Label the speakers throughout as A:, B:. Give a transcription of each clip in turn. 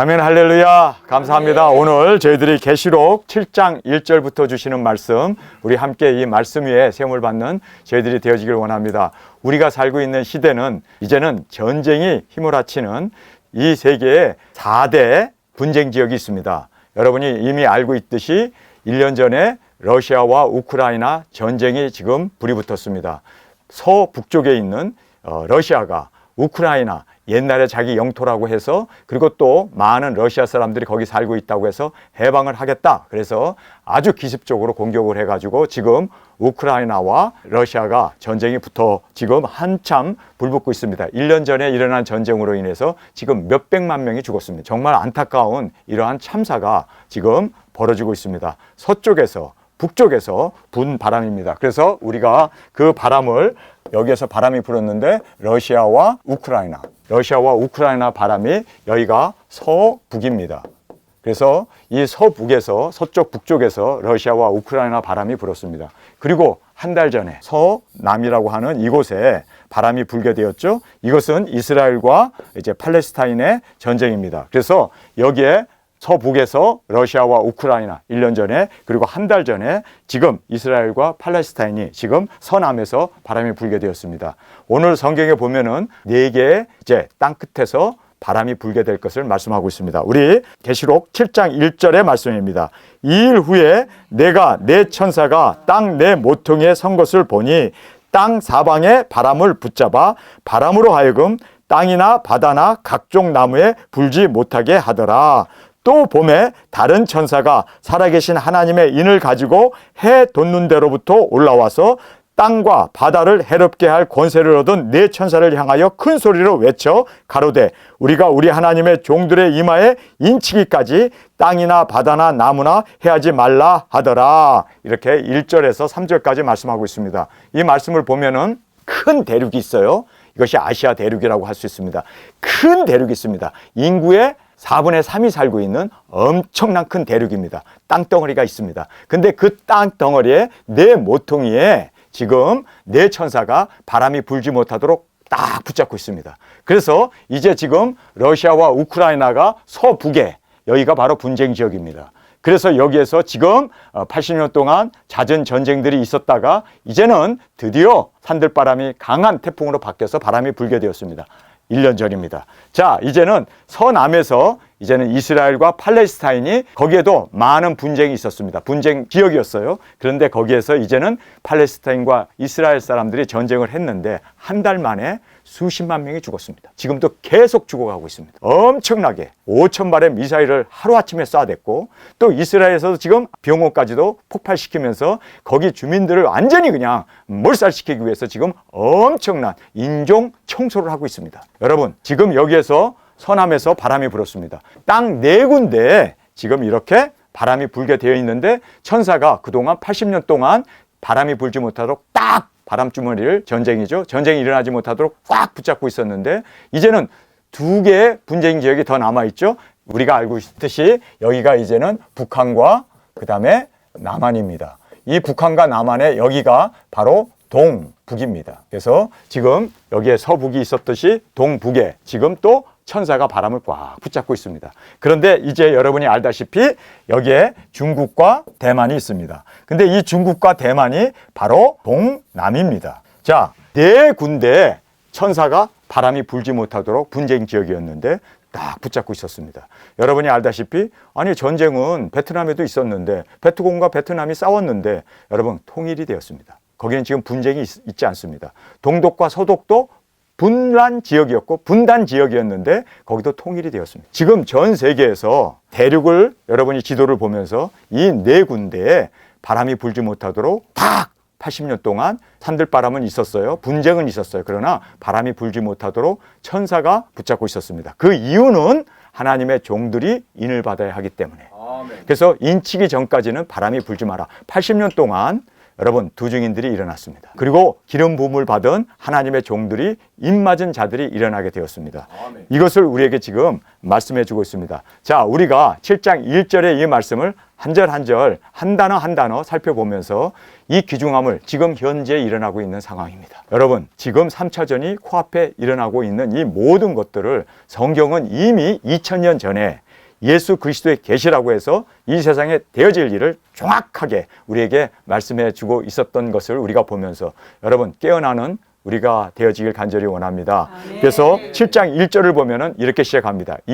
A: 아멘, 할렐루야. 감사합니다. 오늘 저희들이 계시록 7장 1절부터 주시는 말씀, 우리 함께 이 말씀 위에 세움을 받는 저희들이 되어지길 원합니다. 우리가 살고 있는 시대는 이제는 전쟁이 휘몰아치는 이 세계에 4대 분쟁 지역이 있습니다. 여러분이 이미 알고 있듯이 1년 전에 러시아와 우크라이나 전쟁이 지금 불이 붙었습니다. 서북쪽에 있는 러시아가 우크라이나, 옛날에 자기 영토라고 해서, 그리고 또 많은 러시아 사람들이 거기 살고 있다고 해서 해방을 하겠다. 그래서 아주 기습적으로 공격을 해가지고 지금 우크라이나와 러시아가 전쟁이 붙어 지금 한참 불붙고 있습니다. 1년 전에 일어난 전쟁으로 인해서 지금 몇백만 명이 죽었습니다. 정말 안타까운 이러한 참사가 지금 벌어지고 있습니다. 서쪽에서 북쪽에서 분 바람입니다. 그래서 우리가 그 바람을, 여기에서 바람이 불었는데 러시아와 우크라이나 바람이 여기가 서북입니다. 그래서 이 서북에서, 서쪽 북쪽에서 러시아와 우크라이나 바람이 불었습니다. 그리고 한 달 전에 서남이라고 하는 이곳에 바람이 불게 되었죠. 이것은 이스라엘과 이제 팔레스타인의 전쟁입니다. 그래서 여기에 서북에서 러시아와 우크라이나 1년 전에, 그리고 한 달 전에 지금 이스라엘과 팔레스타인이 지금 서남에서 바람이 불게 되었습니다. 오늘 성경에 보면은 4개의 이제 땅 끝에서 바람이 불게 될 것을 말씀하고 있습니다. 우리 계시록 7장 1절의 말씀입니다. 2일 후에 내가 내 천사가 땅 내 모퉁이에 선 것을 보니 땅 사방에 바람을 붙잡아 바람으로 하여금 땅이나 바다나 각종 나무에 불지 못하게 하더라. 또 봄에 다른 천사가 살아계신 하나님의 인을 가지고 해 돋는 데로부터 올라와서 땅과 바다를 해롭게 할 권세를 얻은 네 천사를 향하여 큰 소리로 외쳐 가로되 우리가 우리 하나님의 종들의 이마에 인치기까지 땅이나 바다나 나무나 해하지 말라 하더라. 이렇게 1절에서 3절까지 말씀하고 있습니다. 이 말씀을 보면은 큰 대륙이 있어요. 이것이 아시아 대륙이라고 할 수 있습니다. 큰 대륙이 있습니다. 인구의 4분의 3이 살고 있는 엄청난 큰 대륙입니다. 땅덩어리가 있습니다. 근데 그 땅덩어리에 네 모퉁이에 지금 네 천사가 바람이 불지 못하도록 딱 붙잡고 있습니다. 그래서 이제 지금 러시아와 우크라이나가 서북에, 여기가 바로 분쟁 지역입니다. 그래서 여기에서 지금 80년 동안 잦은 전쟁들이 있었다가 이제는 드디어 산들바람이 강한 태풍으로 바뀌어서 바람이 불게 되었습니다. 1년 전입니다. 자, 이제는 서남에서 이제는 이스라엘과 팔레스타인이, 거기에도 많은 분쟁이 있었습니다. 분쟁 지역이었어요. 그런데 거기에서 이제는 팔레스타인과 이스라엘 사람들이 전쟁을 했는데 한 달 만에 수십만 명이 죽었습니다. 지금도 계속 죽어가고 있습니다. 엄청나게 5천 발의 미사일을 하루아침에 쏴댔고, 또 이스라엘에서도 지금 병원까지도 폭발시키면서 거기 주민들을 완전히 그냥 몰살시키기 위해서 지금 엄청난 인종 청소를 하고 있습니다. 여러분, 지금 여기에서 서남에서 바람이 불었습니다. 땅 4군데에 지금 이렇게 바람이 불게 되어 있는데 천사가 그동안 80년 동안 바람이 불지 못하도록 딱 바람주머니를, 전쟁이 일어나지 못하도록 꽉 붙잡고 있었는데 이제는 2개의 분쟁 지역이 더 남아있죠. 우리가 알고 있듯이 여기가 이제는 북한과 그 다음에 남한입니다. 이 북한과 남한의 여기가 바로 동북입니다. 그래서 지금 여기에 서북이 있었듯이 동북에 지금 또 천사가 바람을 꽉 붙잡고 있습니다. 그런데 이제 여러분이 알다시피 여기에 중국과 대만이 있습니다. 근데 이 중국과 대만이 바로 동남입니다. 자, 4군데에 천사가 바람이 불지 못하도록 분쟁 지역이었는데 딱 붙잡고 있었습니다. 여러분이 알다시피, 아니 전쟁은 베트남에도 있었는데 베트공과 베트남이 싸웠는데 여러분 통일이 되었습니다. 거기는 지금 분쟁이 있지 않습니다. 동독과 서독도 분란 지역이었고 분단 지역이었는데 거기도 통일이 되었습니다. 지금 전 세계에서 대륙을, 여러분이 지도를 보면서 이 4군데에 바람이 불지 못하도록 딱 80년 동안 산들바람은 있었어요. 분쟁은 있었어요. 그러나 바람이 불지 못하도록 천사가 붙잡고 있었습니다. 그 이유는 하나님의 종들이 인을 받아야 하기 때문에. 그래서 인치기 전까지는 바람이 불지 마라. 80년 동안 여러분, 두 증인들이 일어났습니다. 그리고 기름 부음을 받은 하나님의 종들이, 입맞은 자들이 일어나게 되었습니다. 아멘. 이것을 우리에게 지금 말씀해 주고 있습니다. 자, 우리가 7장 1절의 이 말씀을 한 절 한 절, 한 단어 한 단어 살펴보면서 이 귀중함을 지금 현재 일어나고 있는 상황입니다. 여러분, 지금 3차전이 코앞에 일어나고 있는 이 모든 것들을 성경은 이미 2000년 전에 예수 그리스도의 계시라고 해서 이 세상에 되어질 일을 정확하게 우리에게 말씀해 주고 있었던 것을 우리가 보면서 여러분 깨어나는 우리가 되어지길 간절히 원합니다. 그래서 7장 1절을 보면은 이렇게 시작합니다. 이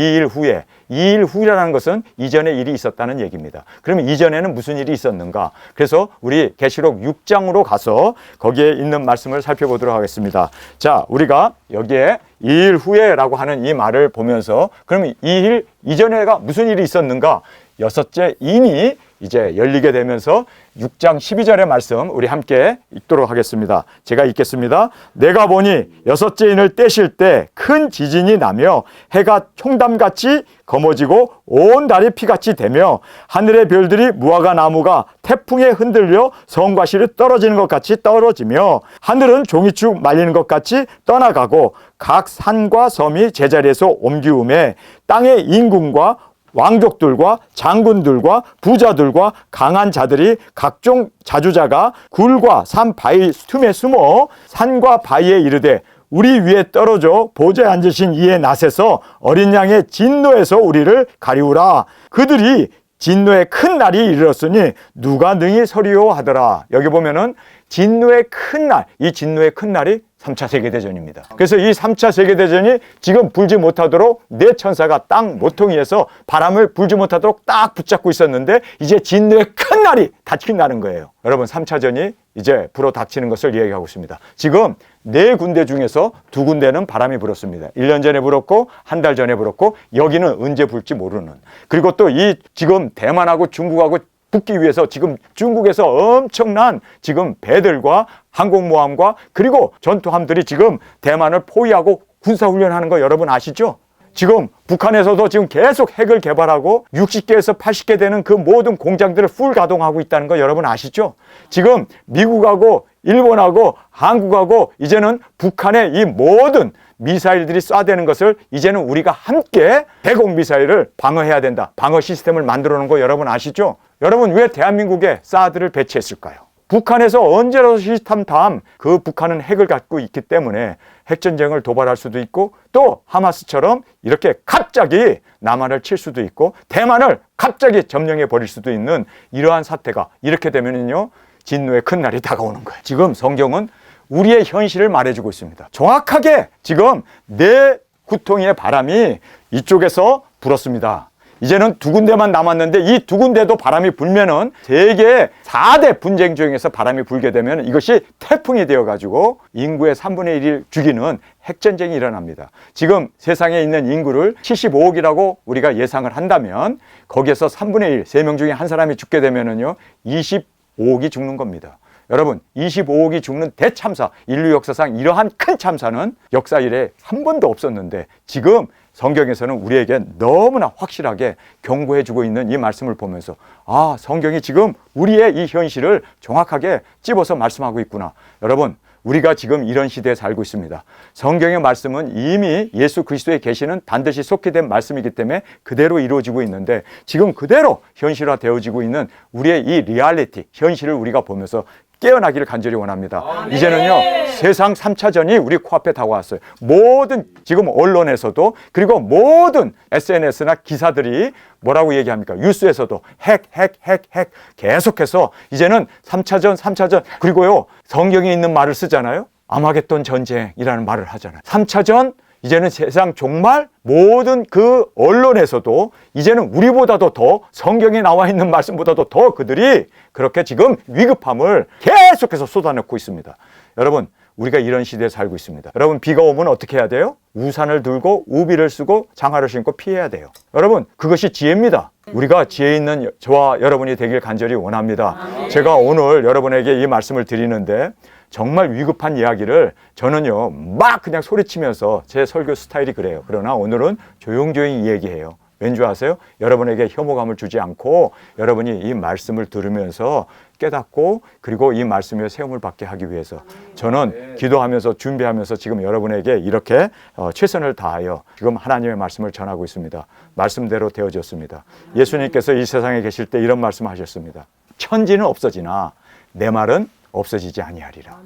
A: 일 후에라는 것은 이전에 일이 있었다는 얘기입니다. 그러면 이전에는 무슨 일이 있었는가? 그래서 우리 계시록 6장으로 가서 거기에 있는 말씀을 살펴보도록 하겠습니다. 자, 우리가 여기에 이 일 후에라고 하는 이 말을 보면서 그러면 이 일 이전에가 무슨 일이 있었는가? 여섯째 인이 이제 열리게 되면서 6장 12절의 말씀 우리 함께 읽도록 하겠습니다. 제가 읽겠습니다. 내가 보니 여섯째 인을 떼실 때 큰 지진이 나며 해가 총담같이 검어지고 온 달이 피같이 되며 하늘의 별들이 무화과 나무가 태풍에 흔들려 성과 실이 떨어지는 것 같이 떨어지며 하늘은 종이축 말리는 것 같이 떠나가고 각 산과 섬이 제자리에서 옮기우매 땅의 임금과 왕족들과 장군들과 부자들과 강한 자들이 각종 자주자가 굴과 산 바위 틈에 숨어 산과 바위에 이르되 우리 위에 떨어져 보좌에 앉으신 이의 낫에서 어린 양의 진노에서 우리를 가리우라. 그들이 진노의 큰 날이 이르렀으니 누가 능히 서리요 하더라. 여기 보면은 진노의 큰 날, 이 진노의 큰 날이 3차 세계대전입니다. 그래서 이 3차 세계대전이 지금 불지 못하도록 네 천사가 땅 모퉁이에서 바람을 불지 못하도록 딱 붙잡고 있었는데 이제 진노의 큰 날이 닥친다는 거예요. 여러분 3차전이 이제 불어 닥치는 것을 이야기하고 있습니다. 지금 네 군데 중에서 두 군데는 바람이 불었습니다. 1년 전에 불었고 한 달 전에 불었고 여기는 언제 불지 모르는. 그리고 또 이 지금 대만하고 중국하고 붙기 위해서 지금 중국에서 엄청난 지금 배들과 항공모함과 그리고 전투함들이 지금 대만을 포위하고 군사훈련하는 거 여러분 아시죠? 지금 북한에서도 지금 계속 핵을 개발하고 60개에서 80개 되는 그 모든 공장들을 풀 가동하고 있다는 거 여러분 아시죠? 지금 미국하고 일본하고 한국하고 이제는 북한의 이 모든 미사일들이 쏴대는 것을 이제는 우리가 함께 대공 미사일을 방어해야 된다. 방어 시스템을 만들어 놓은 거 여러분 아시죠? 여러분 왜 대한민국에 사드를 배치했을까요? 북한에서 언제라도 시탐탐 그 북한은 핵을 갖고 있기 때문에 핵전쟁을 도발할 수도 있고 또 하마스처럼 이렇게 갑자기 남한을 칠 수도 있고 대만을 갑자기 점령해 버릴 수도 있는 이러한 사태가 이렇게 되면은요 진노의 큰 날이 다가오는 거예요. 지금 성경은 우리의 현실을 말해주고 있습니다. 정확하게 지금 내 구통의 바람이 이쪽에서 불었습니다. 이제는 두 군데만 남았는데 이 두 군데도 바람이 불면은 세계 4대 분쟁 중에서 바람이 불게 되면 이것이 태풍이 되어가지고 인구의 3분의 1을 죽이는 핵전쟁이 일어납니다. 지금 세상에 있는 인구를 75억이라고 우리가 예상을 한다면 거기에서 3분의 1, 3명 중에 한 사람이 죽게 되면은요 25억이 죽는 겁니다. 여러분 25억이 죽는 대참사, 인류 역사상 이러한 큰 참사는 역사 이래 한 번도 없었는데 지금 성경에서는 우리에게 너무나 확실하게 경고해 주고 있는 이 말씀을 보면서 아, 성경이 지금 우리의 이 현실을 정확하게 찝어서 말씀하고 있구나. 여러분 우리가 지금 이런 시대에 살고 있습니다. 성경의 말씀은 이미 예수 그리스도의 계시는 반드시 속히된 말씀이기 때문에 그대로 이루어지고 있는데 지금 그대로 현실화 되어지고 있는 우리의 이 리얼리티, 현실을 우리가 보면서 깨어나기를 간절히 원합니다. 이제는요 세상 3차전이 우리 코앞에 다가왔어요. 모든 지금 언론에서도 그리고 모든 SNS나 기사들이 뭐라고 얘기합니까? 뉴스에서도 핵 계속해서 이제는 3차전 그리고요 성경에 있는 말을 쓰잖아요. 아마겟돈 전쟁이라는 말을 하잖아요. 3차전 이제는 세상 정말 모든 그 언론에서도 이제는 우리보다도 더 성경에 나와 있는 말씀보다도 더 그들이 그렇게 지금 위급함을 계속해서 쏟아내고 있습니다. 여러분 우리가 이런 시대에 살고 있습니다. 여러분 비가 오면 어떻게 해야 돼요? 우산을 들고 우비를 쓰고 장화를 신고 피해야 돼요. 여러분 그것이 지혜입니다. 우리가 지혜 있는 저와 여러분이 되길 간절히 원합니다. 제가 오늘 여러분에게 이 말씀을 드리는데 정말 위급한 이야기를 저는요 막 그냥 소리치면서 제 설교 스타일이 그래요. 그러나 오늘은 조용조용히 얘기해요. 왠지 아세요? 여러분에게 혐오감을 주지 않고 여러분이 이 말씀을 들으면서 깨닫고 그리고 이 말씀에 세움을 받게 하기 위해서 저는 기도하면서 준비하면서 지금 여러분에게 이렇게 최선을 다하여 지금 하나님의 말씀을 전하고 있습니다. 말씀대로 되어졌습니다. 예수님께서 이 세상에 계실 때 이런 말씀하셨습니다. 천지는 없어지나 내 말은 없어지지 아니하리라.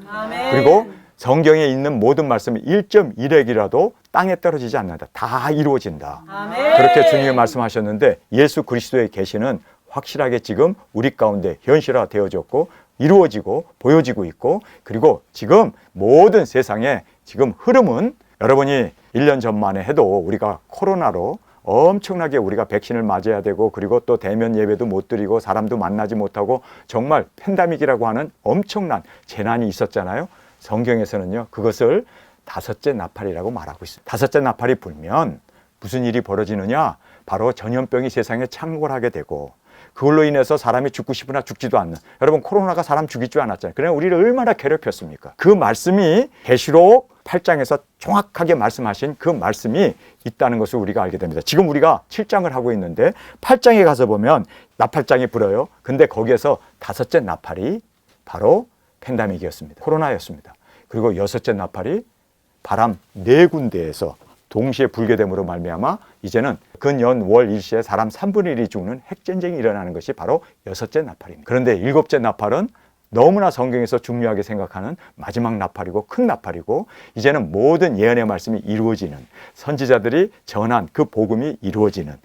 A: 그리고 성경에 있는 모든 말씀이 1.1핵이라도 땅에 떨어지지 않는다. 다 이루어진다.
B: 아멘.
A: 그렇게 주님이 말씀하셨는데 예수 그리스도의 계시는 확실하게 지금 우리 가운데 현실화되어졌고 이루어지고 보여지고 있고, 그리고 지금 모든 세상에 지금 흐름은, 여러분이 1년 전만 해도 우리가 코로나로 엄청나게 우리가 백신을 맞아야 되고, 그리고 또 대면 예배도 못 드리고 사람도 만나지 못하고 정말 팬데믹이라고 하는 엄청난 재난이 있었잖아요. 성경에서는요, 그것을 다섯째 나팔이라고 말하고 있어요. 다섯째 나팔이 불면 무슨 일이 벌어지느냐? 바로 전염병이 세상에 창궐하게 되고, 그걸로 인해서 사람이 죽고 싶으나 죽지도 않는, 여러분 코로나가 사람 죽일 줄 않았잖아요. 그냥 우리를 얼마나 괴롭혔습니까? 그 말씀이 계시록 8장에서 정확하게 말씀하신 그 말씀이 있다는 것을 우리가 알게 됩니다. 지금 우리가 7장을 하고 있는데 8장에 가서 보면 나팔장이 불어요. 근데 거기에서 다섯째 나팔이 바로 팬데믹이었습니다. 코로나였습니다. 그리고 여섯째 나팔이 바람 4군데에서 동시에 불게 됨으로 말미암아 이제는 근연 월 일시에 사람 3분의 1이 죽는 핵전쟁이 일어나는 것이 바로 여섯째 나팔입니다. 그런데 일곱째 나팔은 너무나 성경에서 중요하게 생각하는 마지막 나팔이고 큰 나팔이고, 이제는 모든 예언의 말씀이 이루어지는, 선지자들이 전한 그 복음이 이루어지는,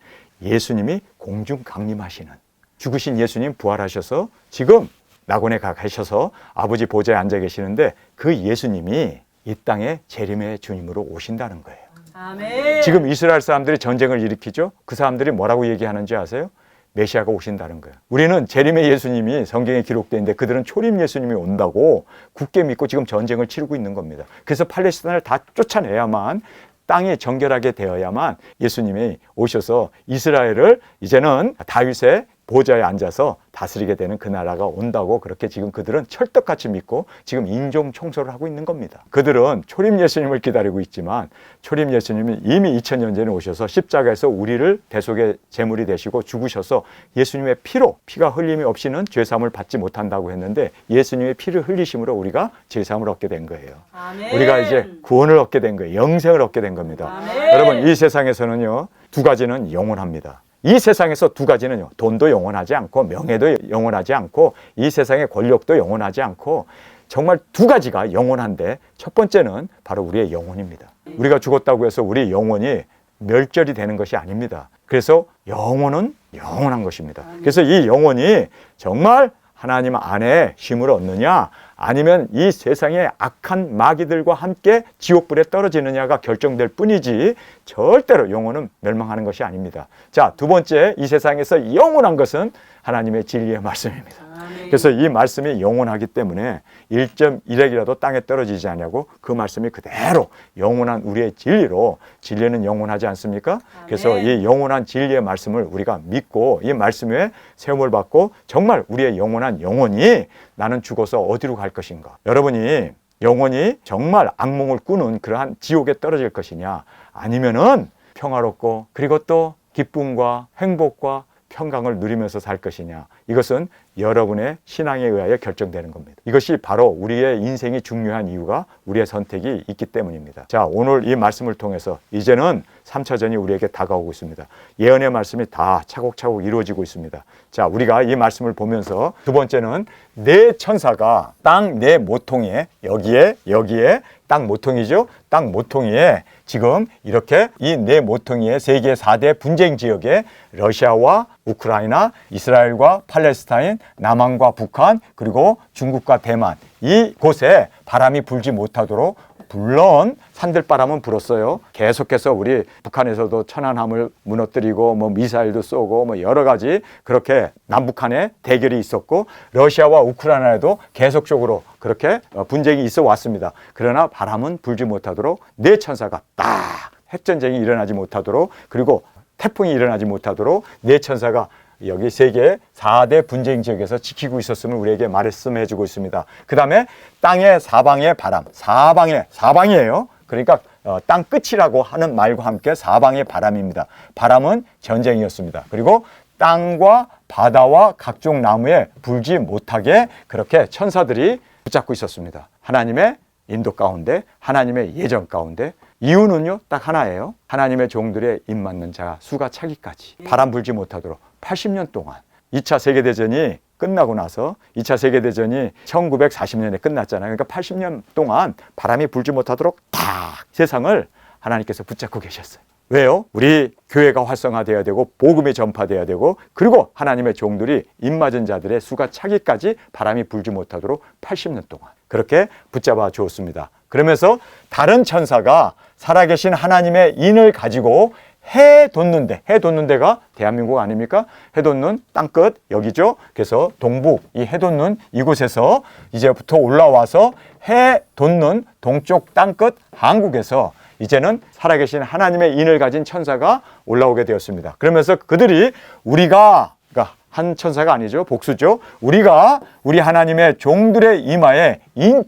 A: 예수님이 공중 강림하시는, 죽으신 예수님 부활하셔서 지금 낙원에 가셔서 아버지 보좌에 앉아 계시는데 그 예수님이 이 땅에 재림의 주님으로 오신다는 거예요.
B: 아멘.
A: 지금 이스라엘 사람들이 전쟁을 일으키죠. 그 사람들이 뭐라고 얘기하는지 아세요? 메시아가 오신다는 거예요. 우리는 재림의 예수님이 성경에 기록되어 있는데 그들은 초림 예수님이 온다고 굳게 믿고 지금 전쟁을 치르고 있는 겁니다. 그래서 팔레스타인을 다 쫓아내야만, 땅이 정결하게 되어야만 예수님이 오셔서 이스라엘을 이제는 다윗의 보좌에 앉아서 다스리게 되는 그 나라가 온다고, 그렇게 지금 그들은 철떡같이 믿고 지금 인종 청소를 하고 있는 겁니다. 그들은 초림 예수님을 기다리고 있지만 초림 예수님이 이미 2000년 전에 오셔서 십자가에서 우리를 대속의 제물이 되시고 죽으셔서 예수님의 피로, 피가 흘림이 없이는 죄사함을 받지 못한다고 했는데 예수님의 피를 흘리심으로 우리가 죄사함을 얻게 된 거예요.
B: 아멘.
A: 우리가 이제 구원을 얻게 된 거예요. 영생을 얻게 된 겁니다.
B: 아멘.
A: 여러분, 이 세상에서는요, 두 가지는 영원합니다. 이 세상에서 두 가지는요, 돈도 영원하지 않고 명예도 영원하지 않고 이 세상의 권력도 영원하지 않고 정말 두 가지가 영원한데, 첫 번째는 바로 우리의 영혼입니다. 우리가 죽었다고 해서 우리 영혼이 멸절이 되는 것이 아닙니다. 그래서 영혼은 영원한 것입니다. 그래서 이 영혼이 정말 하나님 안에 쉼을 얻느냐, 아니면 이 세상의 악한 마귀들과 함께 지옥불에 떨어지느냐가 결정될 뿐이지 절대로 영혼은 멸망하는 것이 아닙니다. 자, 두 번째, 이 세상에서 영원한 것은 하나님의 진리의 말씀입니다. 그래서 이 말씀이 영원하기 때문에 1.1핵이라도 땅에 떨어지지 않냐고, 그 말씀이 그대로 영원한 우리의 진리로, 진리는 영원하지 않습니까? 그래서 이 영원한 진리의 말씀을 우리가 믿고 이 말씀에 세움을 받고 정말 우리의 영원한 영혼이 나는 죽어서 어디로 갈 것인가, 여러분이 영혼이 정말 악몽을 꾸는 그러한 지옥에 떨어질 것이냐, 아니면은 평화롭고 그리고 또 기쁨과 행복과 평강을 누리면서 살 것이냐, 이것은 여러분의 신앙에 의하여 결정되는 겁니다. 이것이 바로 우리의 인생이 중요한 이유가 우리의 선택이 있기 때문입니다. 자, 오늘 이 말씀을 통해서 이제는 3차전이 우리에게 다가오고 있습니다. 예언의 말씀이 다 차곡차곡 이루어지고 있습니다. 자, 우리가 이 말씀을 보면서 두 번째는 네 천사가 땅 네 모퉁이에, 여기에 땅 모퉁이죠. 땅 모퉁이에 지금 이렇게 이 네 모퉁이의 세계 4대 분쟁 지역에 러시아와 우크라이나, 이스라엘과 팔레스타인, 남한과 북한, 그리고 중국과 대만, 이곳에 바람이 불지 못하도록, 물론 산들바람은 불었어요. 계속해서 우리 북한에서도 천안함을 무너뜨리고 미사일도 쏘고 여러 가지 그렇게 남북한의 대결이 있었고, 러시아와 우크라이나에도 계속적으로 그렇게 분쟁이 있어 왔습니다. 그러나 바람은 불지 못하도록 네 천사가 딱 핵전쟁이 일어나지 못하도록, 그리고 태풍이 일어나지 못하도록 네 천사가 여기 세계 4대 분쟁 지역에서 지키고 있었음을 우리에게 말씀해 주고 있습니다. 그 다음에 땅의 사방의 바람, 사방이에요. 그러니까 땅 끝이라고 하는 말과 함께 사방의 바람입니다. 바람은 전쟁이었습니다. 그리고 땅과 바다와 각종 나무에 불지 못하게 그렇게 천사들이 붙잡고 있었습니다. 하나님의 인도 가운데, 하나님의 예정 가운데. 이유는요, 딱 하나예요. 하나님의 종들의 입맞는 자 수가 차기까지 바람 불지 못하도록 80년 동안 2차 세계대전이 끝나고 나서 2차 세계대전이 1940년에 끝났잖아요. 그러니까 80년 동안 바람이 불지 못하도록 다 세상을 하나님께서 붙잡고 계셨어요. 왜요? 우리 교회가 활성화되어야 되고 복음이 전파되어야 되고 그리고 하나님의 종들이 입맞은 자들의 수가 차기까지 바람이 불지 못하도록 80년 동안 그렇게 붙잡아 주었습니다. 그러면서 다른 천사가 살아계신 하나님의 인을 가지고 해 돋는 데가 대한민국 아닙니까? 해 돋는 땅끝 여기죠. 그래서 동북 이 해 돋는 이곳에서 이제부터 올라와서 해 돋는 동쪽 땅끝 한국에서 이제는 살아계신 하나님의 인을 가진 천사가 올라오게 되었습니다. 그러면서 그들이 우리가 그러니까 한 천사가 아니죠. 복수죠. 우리가 우리 하나님의 종들의 이마에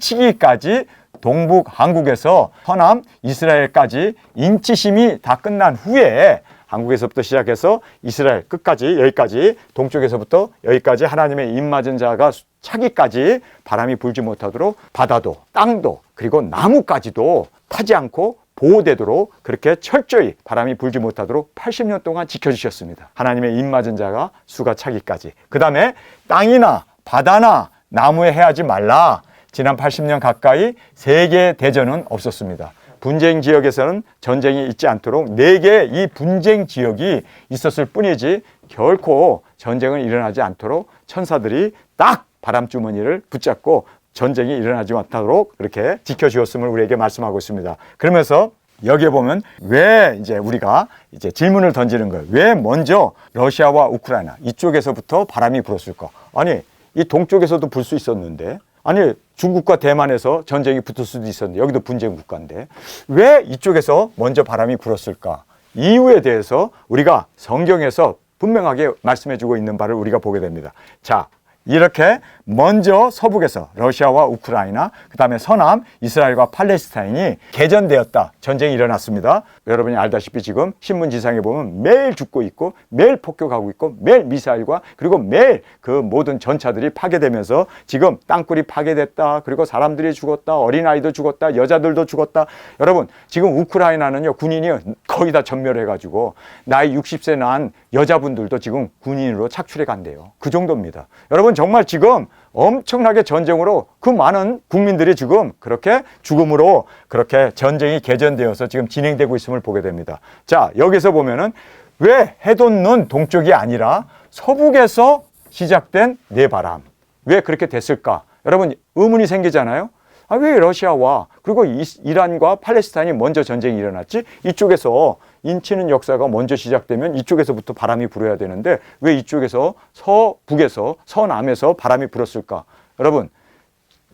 A: 인치기까지 동북 한국에서 서남 이스라엘까지 인치심이 다 끝난 후에 한국에서부터 시작해서 이스라엘 끝까지 여기까지 동쪽에서부터 여기까지 하나님의 입맞은 자가 차기까지 바람이 불지 못하도록 바다도 땅도 그리고 나무까지도 타지 않고 보호되도록 그렇게 철저히 바람이 불지 못하도록 80년 동안 지켜주셨습니다. 하나님의 입맞은 자가 수가 차기까지. 그 다음에 땅이나 바다나 나무에 해하지 말라. 지난 80년 가까이 세계 대전은 없었습니다. 분쟁 지역에서는 전쟁이 있지 않도록 4개의 이 분쟁 지역이 있었을 뿐이지 결코 전쟁은 일어나지 않도록 천사들이 딱 바람주머니를 붙잡고 전쟁이 일어나지 못하도록 이렇게 지켜주었음을 우리에게 말씀하고 있습니다. 그러면서 여기에 보면 왜 이제 우리가 이제 질문을 던지는 거예요. 왜 먼저 러시아와 우크라이나 이쪽에서부터 바람이 불었을까? 아니, 이 동쪽에서도 불 수 있었는데, 아니, 중국과 대만에서 전쟁이 붙을 수도 있었는데, 여기도 분쟁 국가인데, 왜 이쪽에서 먼저 바람이 불었을까? 이유에 대해서 우리가 성경에서 분명하게 말씀해 주고 있는 바를 우리가 보게 됩니다. 자, 이렇게 먼저 서북에서 러시아와 우크라이나, 그 다음에 서남 이스라엘과 팔레스타인이 개전되었다. 전쟁이 일어났습니다. 여러분이 알다시피 지금 신문지상에 보면 매일 죽고 있고 매일 폭격하고 있고 매일 미사일과 그리고 매일 그 모든 전차들이 파괴되면서 지금 땅굴이 파괴됐다. 그리고 사람들이 죽었다. 어린아이도 죽었다. 여자들도 죽었다. 여러분 지금 우크라이나는요 군인이 거의 다 전멸해가지고 나이 60세 난 여자분들도 지금 군인으로 착출해 간대요. 그 정도입니다. 여러분 정말 지금 엄청나게 전쟁으로 그 많은 국민들이 지금 그렇게 죽음으로 그렇게 전쟁이 개전되어서 지금 진행되고 있음을 보게 됩니다. 자, 여기서 보면은 왜 해돋는 동쪽이 아니라 서북에서 시작된 내바람. 왜 그렇게 됐을까? 여러분 의문이 생기잖아요. 아, 왜 러시아와 그리고 이란과 팔레스타인이 먼저 전쟁이 일어났지? 이쪽에서 인치는 역사가 먼저 시작되면 이쪽에서부터 바람이 불어야 되는데 왜 이쪽에서 서북에서 서남에서 바람이 불었을까? 여러분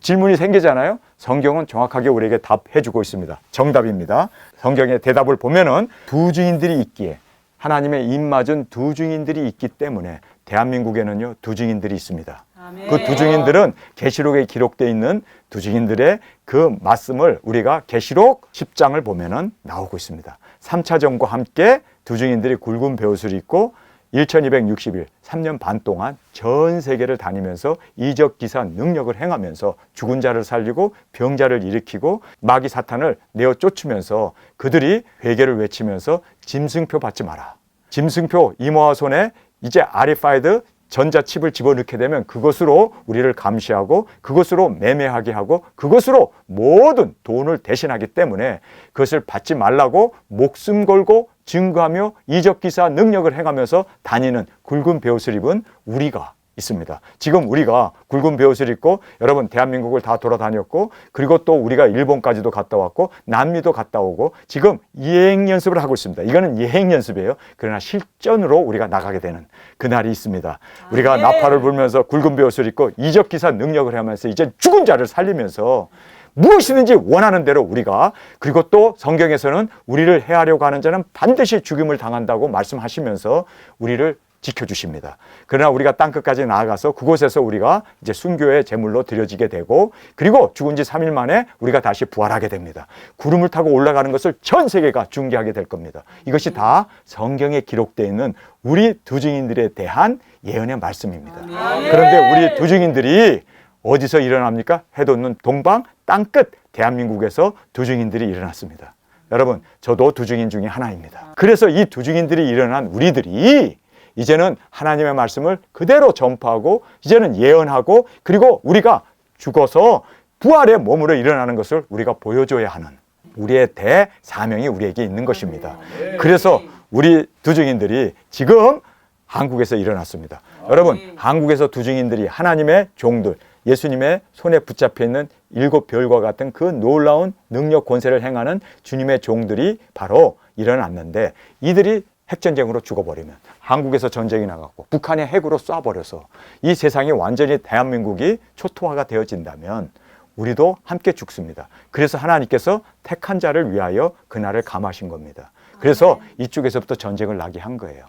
A: 질문이 생기잖아요. 성경은 정확하게 우리에게 답해주고 있습니다. 정답입니다. 성경의 대답을 보면은 두 증인들이 있기에 하나님의 입맞은 두 증인들이 있기 때문에 대한민국에는요 두 증인들이 있습니다. 그 두 증인들은 계시록에 기록되어 있는 두 증인들의 그 말씀을 우리가 계시록 10장을 보면은 나오고 있습니다. 3차 전과 함께 두 증인들이 굵은 베옷을 입고 1260일 3년 반 동안 전 세계를 다니면서 이적 기사 능력을 행하면서 죽은 자를 살리고 병자를 일으키고 마귀 사탄을 내어 쫓으면서 그들이 회개를 외치면서 짐승표 받지 마라. 짐승표 이모와 손에 이제 아리파이드 전자칩을 집어넣게 되면 그것으로 우리를 감시하고 그것으로 매매하게 하고 그것으로 모든 돈을 대신하기 때문에 그것을 받지 말라고 목숨 걸고 증거하며 이적기사 능력을 행하면서 다니는 굵은 베옷을 입은 우리가 있습니다. 지금 우리가 굵은 베옷을 입고 여러분 대한민국을 다 돌아다녔고 그리고 또 우리가 일본까지도 갔다 왔고 남미도 갔다 오고 지금 예행 연습을 하고 있습니다. 이거는 예행 연습이에요. 그러나 실전으로 우리가 나가게 되는 그날이 있습니다. 우리가 나팔을 불면서 굵은 베옷을 입고 이적기사 능력을 하면서 이제 죽은 자를 살리면서 무엇이든지 원하는 대로 우리가 그리고 또 성경에서는 우리를 해하려고 하는 자는 반드시 죽임을 당한다고 말씀하시면서 우리를 지켜주십니다. 그러나 우리가 땅끝까지 나아가서 그곳에서 우리가 이제 순교의 제물로 드려지게 되고 그리고 죽은 지 3일 만에 우리가 다시 부활하게 됩니다. 구름을 타고 올라가는 것을 전 세계가 중계하게 될 겁니다. 이것이 다 성경에 기록되어 있는 우리 두 증인들에 대한 예언의 말씀입니다. 그런데 우리 두 증인들이 어디서 일어납니까? 해돋는 동방 땅끝 대한민국에서 두 증인들이 일어났습니다. 여러분 저도 두 증인 중에 하나입니다. 그래서 이 두 증인들이 일어난 우리들이 이제는 하나님의 말씀을 그대로 전파하고 이제는 예언하고 그리고 우리가 죽어서 부활의 몸으로 일어나는 것을 우리가 보여줘야 하는 우리의 대사명이 우리에게 있는 것입니다. 그래서 우리 두증인들이 지금 한국에서 일어났습니다. 여러분, 한국에서 두증인들이 하나님의 종들, 예수님의 손에 붙잡혀 있는 7별과 같은 그 놀라운 능력 권세를 행하는 주님의 종들이 바로 일어났는데 이들이 핵전쟁으로 죽어버리면 한국에서 전쟁이 나갔고 북한의 핵으로 쏴버려서 이 세상이 완전히 대한민국이 초토화가 되어진다면 우리도 함께 죽습니다. 그래서 하나님께서 택한 자를 위하여 그날을 감하신 겁니다. 그래서 이쪽에서부터 전쟁을 나게 한 거예요.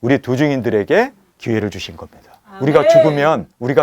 A: 우리 두증인들에게 기회를 주신 겁니다. 우리가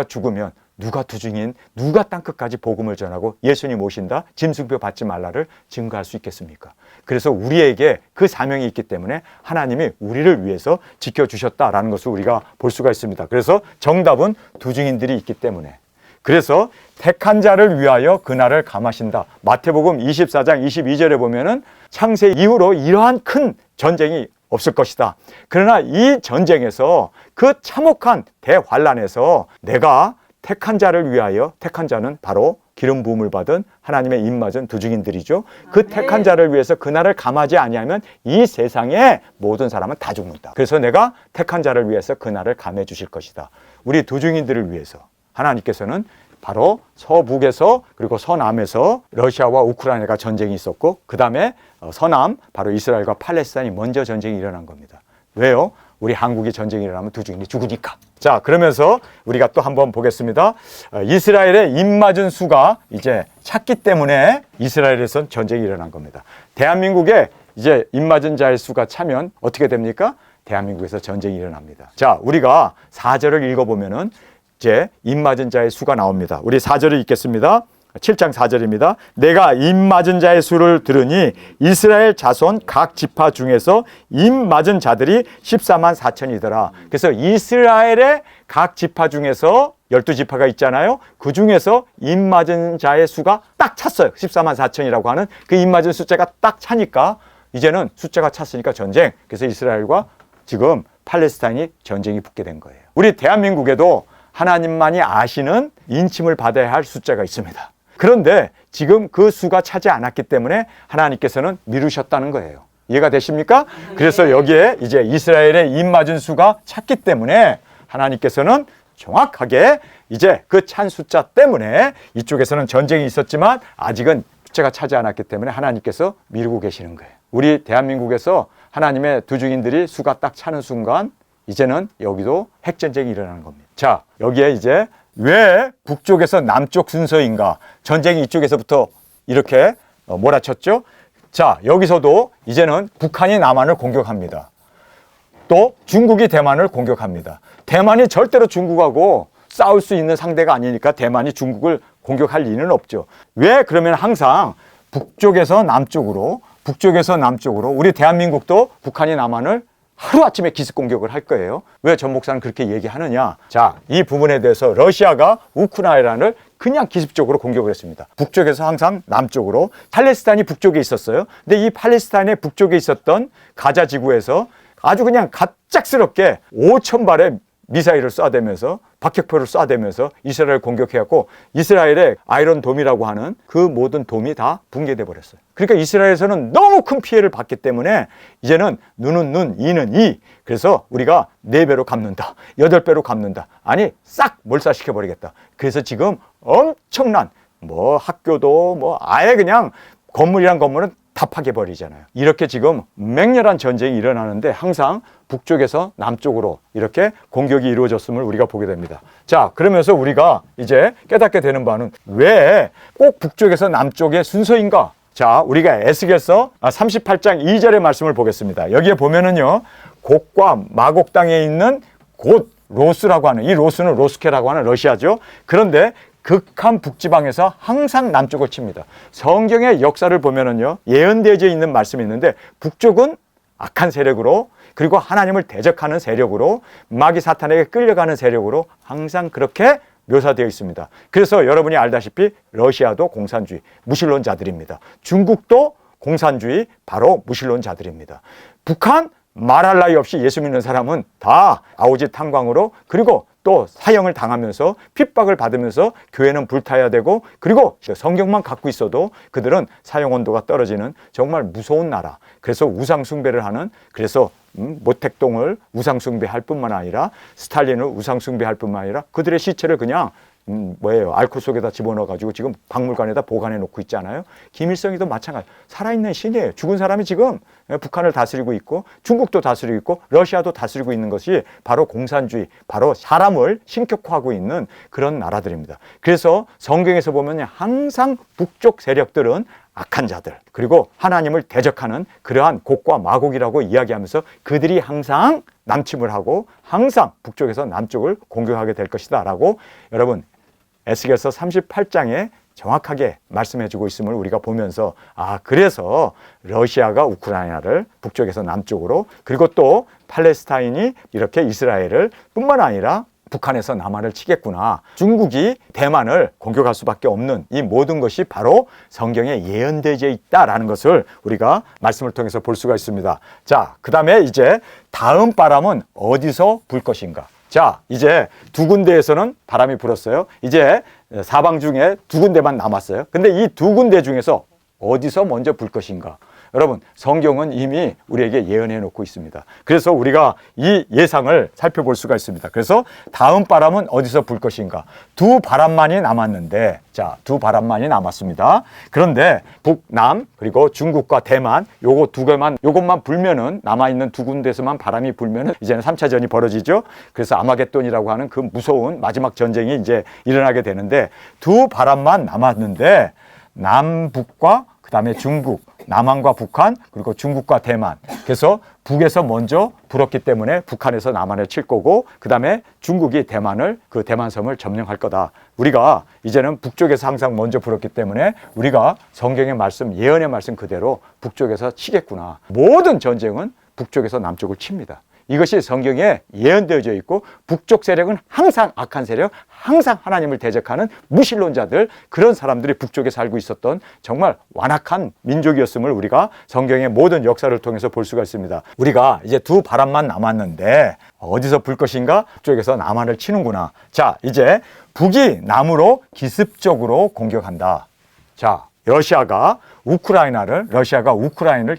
A: 죽으면 누가 두증인, 누가 땅끝까지 복음을 전하고 예수님 오신다, 짐승표 받지 말라를 증거할 수 있겠습니까? 그래서 우리에게 그 사명이 있기 때문에 하나님이 우리를 위해서 지켜주셨다라는 것을 우리가 볼 수가 있습니다. 그래서 정답은 두증인들이 있기 때문에. 그래서 택한 자를 위하여 그날을 감하신다. 마태복음 24장 22절에 보면은 창세 이후로 이러한 큰 전쟁이 없을 것이다. 그러나 이 전쟁에서 그 참혹한 대환란에서 내가 택한 자를 위하여, 택한 자는 바로 기름 부음을 받은 하나님의 입 맞은 두증인들이죠. 그 택한 자를 위해서 그날을 감하지 아니하면 이 세상의 모든 사람은 다 죽는다. 그래서 내가 택한 자를 위해서 그날을 감해 주실 것이다. 우리 두증인들을 위해서 하나님께서는 바로 서북에서 그리고 서남에서 러시아와 우크라이나가 전쟁이 있었고 그 다음에 서남 바로 이스라엘과 팔레스타인이 먼저 전쟁이 일어난 겁니다. 왜요? 우리 한국이 전쟁이 일어나면 두증인이 죽으니까. 자, 그러면서 우리가 또 한번 보겠습니다. 이스라엘의 입 맞은 수가 이제 찼기 때문에 이스라엘에선 전쟁이 일어난 겁니다. 대한민국에 이제 입 맞은 자의 수가 차면 어떻게 됩니까? 대한민국에서 전쟁이 일어납니다. 자, 우리가 4절을 읽어보면은 이제 입 맞은 자의 수가 나옵니다. 우리 4절을 읽겠습니다. 7장 4절입니다. 내가 입 맞은 자의 수를 들으니 이스라엘 자손 각 지파 중에서 입 맞은 자들이 14만 4천이더라. 그래서 이스라엘의 각 지파 중에서 12지파가 있잖아요. 그 중에서 입 맞은 자의 수가 딱 찼어요. 14만 4천이라고 하는 그 입 맞은 숫자가 딱 차니까 이제는 숫자가 찼으니까 전쟁. 그래서 이스라엘과 지금 팔레스타인이 전쟁이 붙게 된 거예요. 우리 대한민국에도 하나님만이 아시는 인침을 받아야 할 숫자가 있습니다. 그런데 지금 그 수가 차지 않았기 때문에 하나님께서는 미루셨다는 거예요. 이해가 되십니까? 그래서 여기에 이제 이스라엘의 입 맞은 수가 찼기 때문에 하나님께서는 정확하게 이제 그 찬 숫자 때문에 이쪽에서는 전쟁이 있었지만 아직은 숫자가 차지 않았기 때문에 하나님께서 미루고 계시는 거예요. 우리 대한민국에서 하나님의 두증인들이 수가 딱 차는 순간 이제는 여기도 핵전쟁이 일어나는 겁니다. 자, 여기에 이제 왜 북쪽에서 남쪽 순서인가? 전쟁이 이쪽에서부터 이렇게 몰아쳤죠? 자, 여기서도 이제는 북한이 남한을 공격합니다. 또 중국이 대만을 공격합니다. 대만이 절대로 중국하고 싸울 수 있는 상대가 아니니까 대만이 중국을 공격할 리는 없죠. 왜 그러면 항상 북쪽에서 남쪽으로 우리 대한민국도 북한이 남한을 하루아침에 기습 공격을 할 거예요. 왜 전 목사는 그렇게 얘기하느냐? 자, 이 부분에 대해서 러시아가 우크라이나를 그냥 기습적으로 공격을 했습니다. 북쪽에서 항상 남쪽으로. 팔레스타인이 북쪽에 있었어요. 근데 이 팔레스타인의 북쪽에 있었던 가자 지구에서 아주 그냥 갑작스럽게 5,000발의 미사일을 쏴대면서 박격포를 쏴대면서 이스라엘을 공격해갖고 이스라엘의 아이론돔이라고 하는 그 모든 돔이 다 붕괴돼 버렸어요. 그러니까 이스라엘에서는 너무 큰 피해를 받기 때문에 이제는 눈은 눈, 이는 이. 그래서 우리가 4배로 갚는다, 8배로 갚는다. 아니 싹 몰살시켜 버리겠다. 그래서 지금 엄청난 학교도 아예 그냥 건물이란 건물은 다 파괴버리잖아요. 이렇게 지금 맹렬한 전쟁이 일어나는데 항상 북쪽에서 남쪽으로 이렇게 공격이 이루어졌음을 우리가 보게 됩니다. 자, 그러면서 우리가 이제 깨닫게 되는 바는 왜 꼭 북쪽에서 남쪽의 순서인가? 자, 우리가 에스겔서 38장 2절의 말씀을 보겠습니다. 여기에 보면은요, 곡과 마곡 땅에 있는 곳 로스라고 하는, 이 로스는 로스케라고 하는 러시아죠. 그런데 극한 북지방에서 항상 남쪽을 칩니다. 성경의 역사를 보면은요, 예언되어져 있는 말씀이 있는데 북쪽은 악한 세력으로, 그리고 하나님을 대적하는 세력으로, 마귀 사탄에게 끌려가는 세력으로 항상 그렇게 묘사되어 있습니다. 그래서 여러분이 알다시피 러시아도 공산주의, 무신론자들입니다. 중국도 공산주의, 바로 무신론자들입니다. 북한 말할 나위 없이 예수 믿는 사람은 다 아우지 탄광으로, 그리고 또 사형을 당하면서 핍박을 받으면서 교회는 불타야 되고, 그리고 성경만 갖고 있어도 그들은 사형 온도가 떨어지는 정말 무서운 나라. 그래서 우상 숭배를 하는, 그래서 모택동을 우상 숭배할 뿐만 아니라 스탈린을 우상 숭배할 뿐만 아니라 그들의 시체를 그냥 알코 속에다 집어넣어가지고 지금 박물관에다 보관해 놓고 있잖아요. 김일성이도 마찬가지. 살아있는 신이에요. 죽은 사람이 지금 북한을 다스리고 있고 중국도 다스리고 있고 러시아도 다스리고 있는 것이 바로 공산주의, 바로 사람을 신격화하고 있는 그런 나라들입니다. 그래서 성경에서 보면 항상 북쪽 세력들은 악한 자들, 그리고 하나님을 대적하는 그러한 곡과 마곡이라고 이야기하면서 그들이 항상 남침을 하고 항상 북쪽에서 남쪽을 공격하게 될 것이다 라고 여러분 에스겔서 38장에 정확하게 말씀해 주고 있음을 우리가 보면서, 그래서 러시아가 우크라이나를 북쪽에서 남쪽으로, 그리고 또 팔레스타인이 이렇게 이스라엘을 뿐만 아니라 북한에서 남한을 치겠구나, 중국이 대만을 공격할 수밖에 없는 이 모든 것이 바로 성경에 예언되어 있다라는 것을 우리가 말씀을 통해서 볼 수가 있습니다. 자, 그 다음에 이제 다음 바람은 어디서 불 것인가? 자, 이제 두 군데에서는 바람이 불었어요. 이제 사방 중에 두 군데만 남았어요. 근데 이 두 군데 중에서 어디서 먼저 불 것인가? 여러분, 성경은 이미 우리에게 예언해 놓고 있습니다. 그래서 우리가 이 예상을 살펴볼 수가 있습니다. 그래서 다음 바람은 어디서 불 것인가? 두 바람만이 남았는데, 자, 두 바람만이 남았습니다. 그런데 북남, 그리고 중국과 대만, 요거 두 개만, 요것만 불면은, 남아있는 두 군데에서만 바람이 불면은 이제는 3차 전이 벌어지죠. 그래서 아마겟돈이라고 하는 그 무서운 마지막 전쟁이 이제 일어나게 되는데, 두 바람만 남았는데 남북과 그 다음에 중국, 남한과 북한, 그리고 중국과 대만. 그래서 북에서 먼저 불었기 때문에 북한에서 남한을 칠 거고, 그 다음에 중국이 대만을, 그 대만섬을 점령할 거다. 우리가 이제는 북쪽에서 항상 먼저 불었기 때문에 우리가 성경의 말씀, 예언의 말씀 그대로 북쪽에서 치겠구나. 모든 전쟁은 북쪽에서 남쪽을 칩니다. 이것이 성경에 예언되어져 있고, 북쪽 세력은 항상 악한 세력, 항상 하나님을 대적하는 무신론자들, 그런 사람들이 북쪽에 살고 있었던 정말 완악한 민족이었음을 우리가 성경의 모든 역사를 통해서 볼 수가 있습니다. 우리가 이제 두 바람만 남았는데 어디서 불 것인가? 북쪽에서 남한을 치는구나. 자, 이제 북이 남으로 기습적으로 공격한다. 자, 러시아가 우크라이나를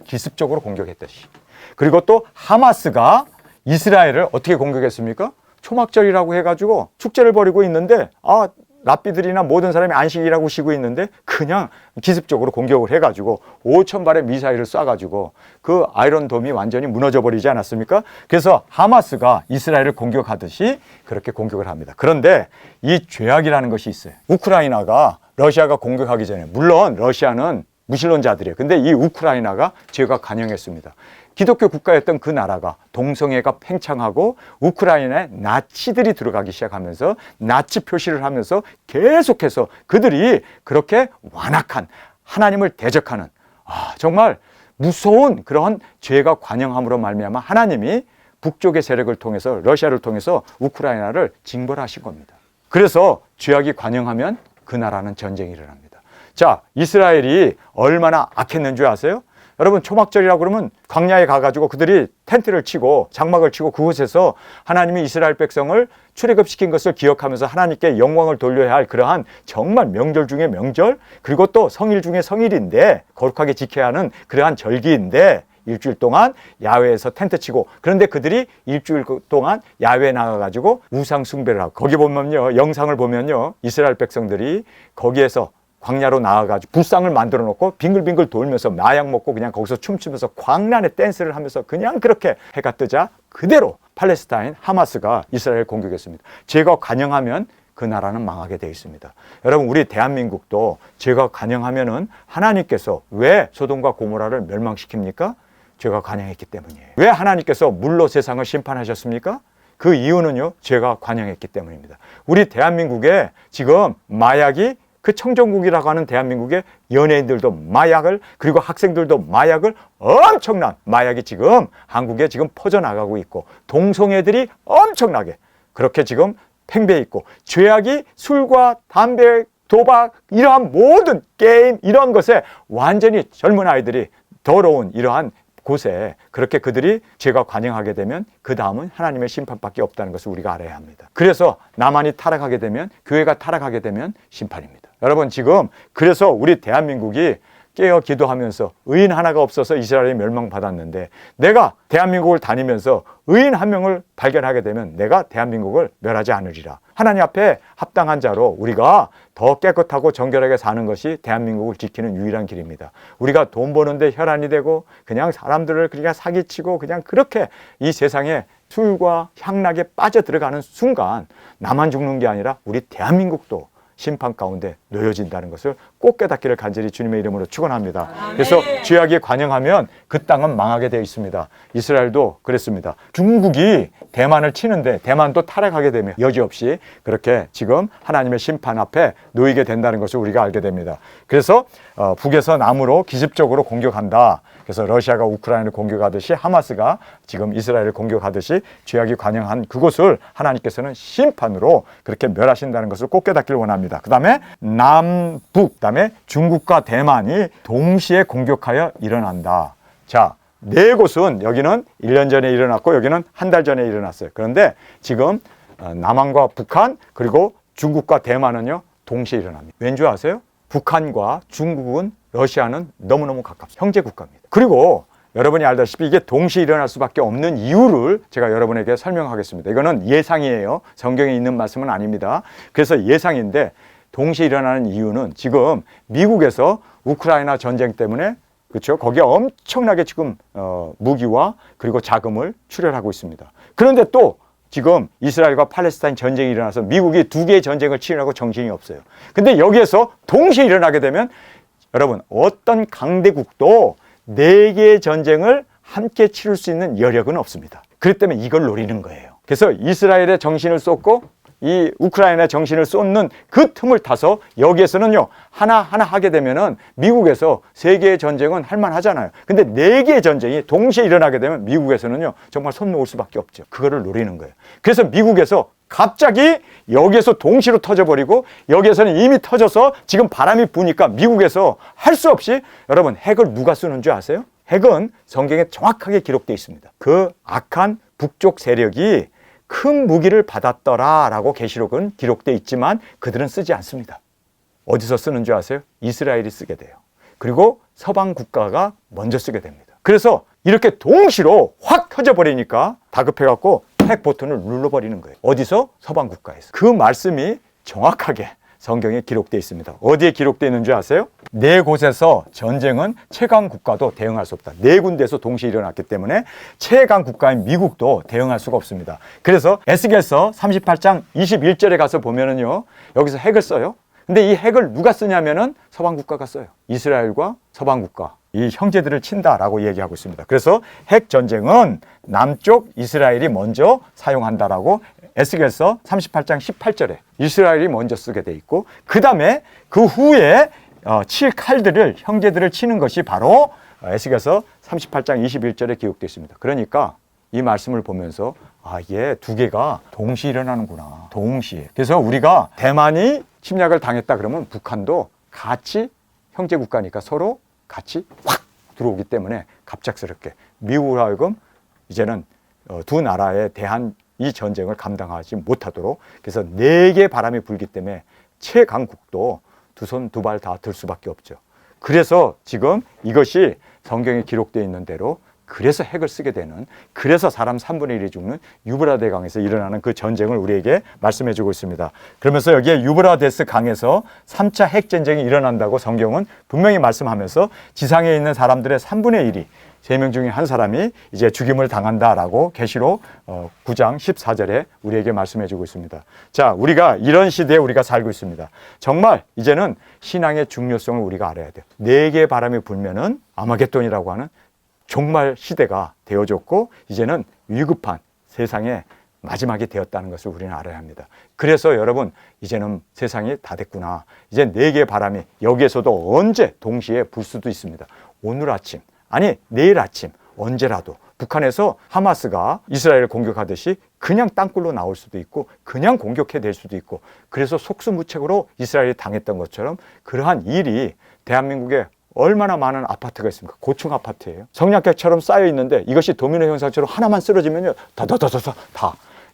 A: 기습적으로 공격했듯이, 그리고 또 하마스가 이스라엘을 어떻게 공격했습니까? 초막절이라고 해가지고 축제를 벌이고 있는데, 랍비들이나 모든 사람이 안식이라고 쉬고 있는데 그냥 기습적으로 공격을 해가지고 5,000발의 미사일을 쏴가지고 그 아이론돔이 완전히 무너져 버리지 않았습니까? 그래서 하마스가 이스라엘을 공격하듯이 그렇게 공격을 합니다. 그런데 이 죄악이라는 것이 있어요. 러시아가 공격하기 전에, 물론 러시아는 무신론자들이에요. 근데 이 우크라이나가 죄가 관영했습니다. 기독교 국가였던 그 나라가 동성애가 팽창하고 우크라이나에 나치들이 들어가기 시작하면서 나치 표시를 하면서 계속해서 그들이 그렇게 완악한 하나님을 대적하는 정말 무서운 그런 죄가 관영함으로 말미암아 하나님이 북쪽의 세력을 통해서, 러시아를 통해서 우크라이나를 징벌하신 겁니다. 그래서 죄악이 관영하면 그 나라는 전쟁이 일어납니다. 자, 이스라엘이 얼마나 악했는 줄 아세요? 여러분, 초막절이라고 그러면 광야에 가가지고 그들이 텐트를 치고 장막을 치고 그곳에서 하나님이 이스라엘 백성을 출애굽시킨 것을 기억하면서 하나님께 영광을 돌려야 할 그러한 정말 명절 중에 명절, 그리고 또 성일 중에 성일인데 거룩하게 지켜야 하는 그러한 절기인데 일주일 동안 야외에서 텐트 치고, 그런데 그들이 일주일 동안 야외에 나가가지고 우상 숭배를 하고, 거기 보면요, 영상을 보면요, 이스라엘 백성들이 거기에서 광야로 나와가지고 불상을 만들어 놓고 빙글빙글 돌면서 마약 먹고 그냥 거기서 춤추면서 광란의 댄스를 하면서 그냥 그렇게 해가 뜨자 그대로 팔레스타인 하마스가 이스라엘 공격했습니다. 죄가 관영하면 그 나라는 망하게 되어 있습니다. 여러분, 우리 대한민국도 죄가 관영하면은 하나님께서 왜 소돔과 고모라를 멸망시킵니까? 죄가 관영했기 때문이에요. 왜 하나님께서 물로 세상을 심판하셨습니까? 그 이유는요, 죄가 관영했기 때문입니다. 우리 대한민국에 지금 마약이, 그 청정국이라고 하는 대한민국의 연예인들도 마약을, 그리고 학생들도 마약을, 엄청난 마약이 지금 한국에 지금 퍼져나가고 있고, 동성애들이 엄청나게 그렇게 지금 팽배해 있고, 죄악이 술과 담배, 도박, 이러한 모든 게임, 이런 것에 완전히 젊은 아이들이 더러운 이러한 곳에 그렇게 그들이 죄가 관영하게 되면 그 다음은 하나님의 심판밖에 없다는 것을 우리가 알아야 합니다. 그래서 나만이 타락하게 되면, 교회가 타락하게 되면 심판입니다. 여러분, 지금 그래서 우리 대한민국이 깨어 기도하면서 의인 하나가 없어서 이스라엘이 멸망받았는데, 내가 대한민국을 다니면서 의인 한 명을 발견하게 되면 내가 대한민국을 멸하지 않으리라. 하나님 앞에 합당한 자로 우리가 더 깨끗하고 정결하게 사는 것이 대한민국을 지키는 유일한 길입니다. 우리가 돈 버는데 혈안이 되고 그냥 사람들을 그냥 사기치고 그냥 그렇게 이 세상에 술과 향락에 빠져 들어가는 순간 나만 죽는 게 아니라 우리 대한민국도 심판 가운데 놓여진다는 것을 꼭 깨닫기를 간절히 주님의 이름으로 축원합니다. 그래서 죄악이 관영하면 그 땅은 망하게 되어 있습니다. 이스라엘도 그랬습니다. 중국이 대만을 치는데 대만도 타락하게 되면 여지없이 그렇게 지금 하나님의 심판 앞에 놓이게 된다는 것을 우리가 알게 됩니다. 그래서 북에서 남으로 기습적으로 공격한다. 그래서 러시아가 우크라이나를 공격하듯이 하마스가 지금 이스라엘을 공격하듯이 죄악이 관영한 그곳을 하나님께서는 심판으로 그렇게 멸하신다는 것을 꼭 깨닫기를 원합니다. 그 다음에 남북, 그 다음에 중국과 대만이 동시에 공격하여 일어난다. 자, 네 곳은 여기는 1년 전에 일어났고 여기는 한 달 전에 일어났어요. 그런데 지금 남한과 북한 그리고 중국과 대만은요 동시에 일어납니다. 왠지 아세요? 북한과 중국은 러시아는 너무너무 가깝습니다. 형제 국가입니다. 그리고 여러분이 알다시피 이게 동시에 일어날 수밖에 없는 이유를 제가 여러분에게 설명하겠습니다. 이거는 예상이에요. 성경에 있는 말씀은 아닙니다. 그래서 예상인데 동시에 일어나는 이유는 지금 미국에서 우크라이나 전쟁 때문에 그렇죠? 거기에 엄청나게 지금 무기와 그리고 자금을 출혈하고 있습니다. 그런데 또 지금 이스라엘과 팔레스타인 전쟁이 일어나서 미국이 두 개의 전쟁을 치르라고 정신이 없어요. 근데 여기에서 동시에 일어나게 되면 여러분 어떤 강대국도 네 개의 전쟁을 함께 치를 수 있는 여력은 없습니다. 그렇기 때문에 이걸 노리는 거예요. 그래서 이스라엘의 정신을 쏟고 이 우크라이나의 정신을 쏟는 그 틈을 타서 여기에서는요 하나하나 하게 되면은 미국에서 세 개의 전쟁은 할만하잖아요. 근데 네 개의 전쟁이 동시에 일어나게 되면 미국에서는요 정말 손 놓을 수밖에 없죠. 그거를 노리는 거예요. 그래서 미국에서 갑자기 여기에서 동시로 터져버리고 여기에서는 이미 터져서 지금 바람이 부니까 미국에서 할 수 없이 여러분 핵을 누가 쓰는 줄 아세요? 핵은 성경에 정확하게 기록되어 있습니다. 그 악한 북쪽 세력이 큰 무기를 받았더라라고 계시록은 기록되어 있지만 그들은 쓰지 않습니다. 어디서 쓰는 줄 아세요? 이스라엘이 쓰게 돼요. 그리고 서방 국가가 먼저 쓰게 됩니다. 그래서 이렇게 동시로 확 터져버리니까 다급해갖고 핵 버튼을 눌러버리는 거예요. 어디서? 서방 국가에서. 그 말씀이 정확하게 성경에 기록되어 있습니다. 어디에 기록되어 있는 줄 아세요? 네 곳에서 전쟁은 최강 국가도 대응할 수 없다. 네 군데에서 동시에 일어났기 때문에 최강 국가인 미국도 대응할 수가 없습니다. 그래서 에스겔서 38장 21절에 가서 보면은요, 여기서 핵을 써요. 근데 이 핵을 누가 쓰냐면은 서방 국가가 써요. 이스라엘과 서방 국가. 이 형제들을 친다라고 얘기하고 있습니다. 그래서 핵 전쟁은 남쪽 이스라엘이 먼저 사용한다라고 에스겔서 38장 18절에 이스라엘이 먼저 쓰게 돼 있고 그 다음에 그 후에 칠 칼들을 형제들을 치는 것이 바로 에스겔서 38장 21절에 기록되어 있습니다. 그러니까 이 말씀을 보면서 이게 두 개가 동시에 일어나는구나. 동시에. 그래서 우리가 대만이 침략을 당했다 그러면 북한도 같이 형제 국가니까 서로 같이 확 들어오기 때문에 갑작스럽게 미국으로 하여금 이제는 두 나라에 대한 이 전쟁을 감당하지 못하도록 그래서 네 개의 바람이 불기 때문에 최강국도 두 손 두 발 다 들 수밖에 없죠. 그래서 지금 이것이 성경에 기록되어 있는 대로 그래서 핵을 쓰게 되는 그래서 사람 3분의 1이 죽는 유브라데 강에서 일어나는 그 전쟁을 우리에게 말씀해 주고 있습니다. 그러면서 여기에 유브라데스 강에서 3차 핵전쟁이 일어난다고 성경은 분명히 말씀하면서 지상에 있는 사람들의 3분의 1이 3명 중에 한 사람이 이제 죽임을 당한다라고 계시록 9장 14절에 우리에게 말씀해 주고 있습니다. 자, 우리가 이런 시대에 우리가 살고 있습니다. 정말 이제는 신앙의 중요성을 우리가 알아야 돼요. 네 개의 바람이 불면은 아마겟돈이라고 하는 종말 시대가 되어졌고 이제는 위급한 세상의 마지막이 되었다는 것을 우리는 알아야 합니다. 그래서 여러분 이제는 세상이 다 됐구나. 이제 네 개의 바람이 여기에서도 언제 동시에 불 수도 있습니다. 오늘 아침 아니 내일 아침 언제라도 북한에서 하마스가 이스라엘을 공격하듯이 그냥 땅굴로 나올 수도 있고 그냥 공격해낼 수도 있고 그래서 속수무책으로 이스라엘이 당했던 것처럼 그러한 일이 대한민국에 얼마나 많은 아파트가 있습니까? 고층 아파트예요. 성냥개처럼 쌓여 있는데 이것이 도미노 현상처럼 하나만 쓰러지면요, 다.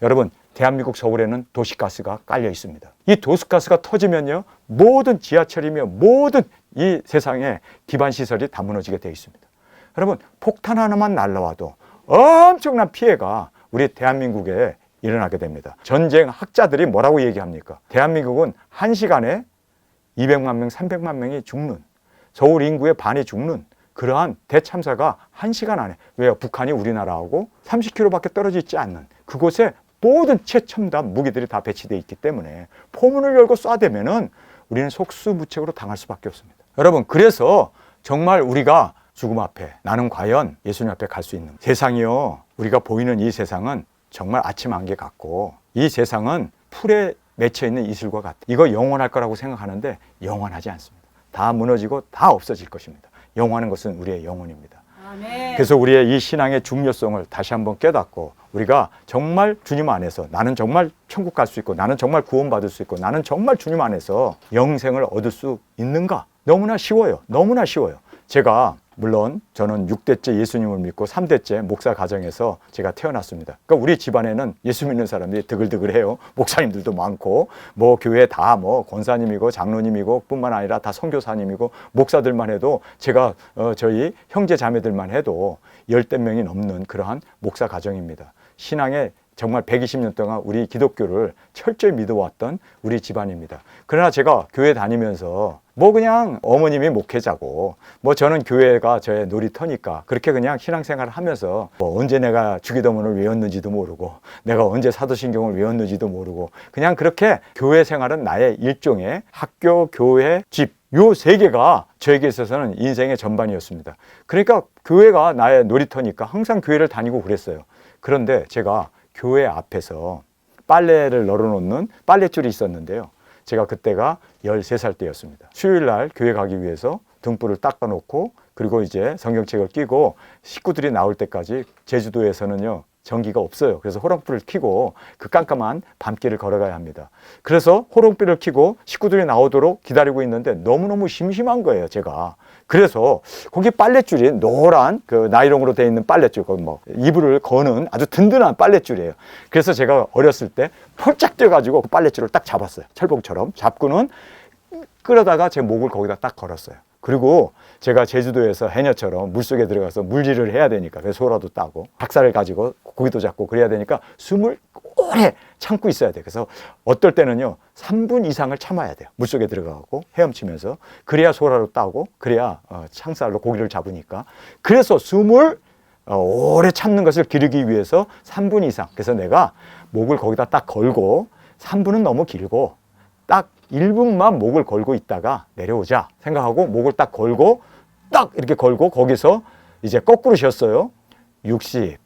A: 여러분, 대한민국 서울에는 도시가스가 깔려 있습니다. 이 도시가스가 터지면요, 모든 지하철이며 모든 이 세상의 기반 시설이 다 무너지게 되어 있습니다. 여러분, 폭탄 하나만 날라와도 엄청난 피해가 우리 대한민국에 일어나게 됩니다. 전쟁 학자들이 뭐라고 얘기합니까? 대한민국은 1시간에 200만 명, 300만 명이 죽는, 서울 인구의 반이 죽는 그러한 대참사가 1시간 안에, 왜요? 북한이 우리나라하고 30km밖에 떨어져 있지 않는 그곳에 모든 최첨단 무기들이 다 배치되어 있기 때문에 포문을 열고 쏴대면은 우리는 속수무책으로 당할 수밖에 없습니다. 여러분, 그래서 정말 우리가 죽음 앞에, 나는 과연 예수님 앞에 갈 수 있는 세상이요, 우리가 보이는 이 세상은 정말 아침 안개 같고, 이 세상은 풀에 맺혀 있는 이슬과 같아. 이거 영원할 거라고 생각하는데 영원하지 않습니다. 다 무너지고 다 없어질 것입니다. 영원한 것은 우리의 영혼입니다. 아멘. 그래서 우리의 이 신앙의 중요성을 다시 한번 깨닫고, 우리가 정말 주님 안에서 나는 정말 천국 갈 수 있고, 나는 정말 구원받을 수 있고, 나는 정말 주님 안에서 영생을 얻을 수 있는가? 너무나 쉬워요. 너무나 쉬워요. 제가 물론 저는 6대째 예수님을 믿고 3대째 목사 가정에서 제가 태어났습니다. 그러니까 우리 집안에는 예수 믿는 사람들이 드글드글해요. 목사님들도 많고, 뭐 교회 다 뭐 권사님이고 장로님이고 뿐만 아니라 다 선교사님이고, 목사들만 해도 제가 저희 형제 자매들만 해도 10대 명이 넘는 그러한 목사 가정입니다. 신앙에 정말 120년 동안 우리 기독교를 철저히 믿어왔던 우리 집안입니다. 그러나 제가 교회 다니면서 뭐 그냥 어머님이 목회자고, 뭐 저는 교회가 저의 놀이터니까 그렇게 그냥 신앙생활을 하면서 뭐 언제 내가 주기도문을 외웠는지도 모르고, 내가 언제 사도신경을 외웠는지도 모르고, 그냥 그렇게 교회 생활은 나의 일종의 학교, 교회, 집, 요 세 개가 저에게 있어서는 인생의 전반이었습니다. 그러니까 교회가 나의 놀이터니까 항상 교회를 다니고 그랬어요. 그런데 제가 교회 앞에서 빨래를 널어놓는 빨랫줄이 있었는데요. 제가 그때가 13살 때였습니다. 수요일날 교회 가기 위해서 등불을 닦아놓고, 그리고 이제 성경책을 끼고 식구들이 나올 때까지 제주도에서는요, 전기가 없어요. 그래서 호롱불을 켜고 그 깜깜한 밤길을 걸어가야 합니다. 그래서 호롱불을 켜고 식구들이 나오도록 기다리고 있는데 너무너무 심심한 거예요, 제가. 그래서 거기 빨랫줄이 노란 그 나이롱으로 되어 있는 빨랫줄, 뭐 이불을 거는 아주 든든한 빨랫줄이에요. 그래서 제가 어렸을 때 폴짝 뛰어가지고 그 빨랫줄을 딱 잡았어요. 철봉처럼 잡고는 끌어다가 제 목을 거기다 딱 걸었어요. 그리고 제가 제주도에서 해녀처럼 물속에 들어가서 물질을 해야 되니까, 그래서 소라도 따고 박살을 가지고 고기도 잡고 그래야 되니까 숨을 오래 참고 있어야 돼요. 그래서 어떨 때는요 3분 이상을 참아야 돼요. 물속에 들어가고 헤엄치면서. 그래야 소라로 따고, 그래야 창살로 고기를 잡으니까. 그래서 숨을 오래 참는 것을 기르기 위해서 3분 이상. 그래서 내가 목을 거기다 딱 걸고, 3분은 너무 길고 딱 1분만 목을 걸고 있다가 내려오자 생각하고 목을 딱 걸고, 딱 이렇게 걸고 거기서 이제 거꾸로 쉬었어요. 60,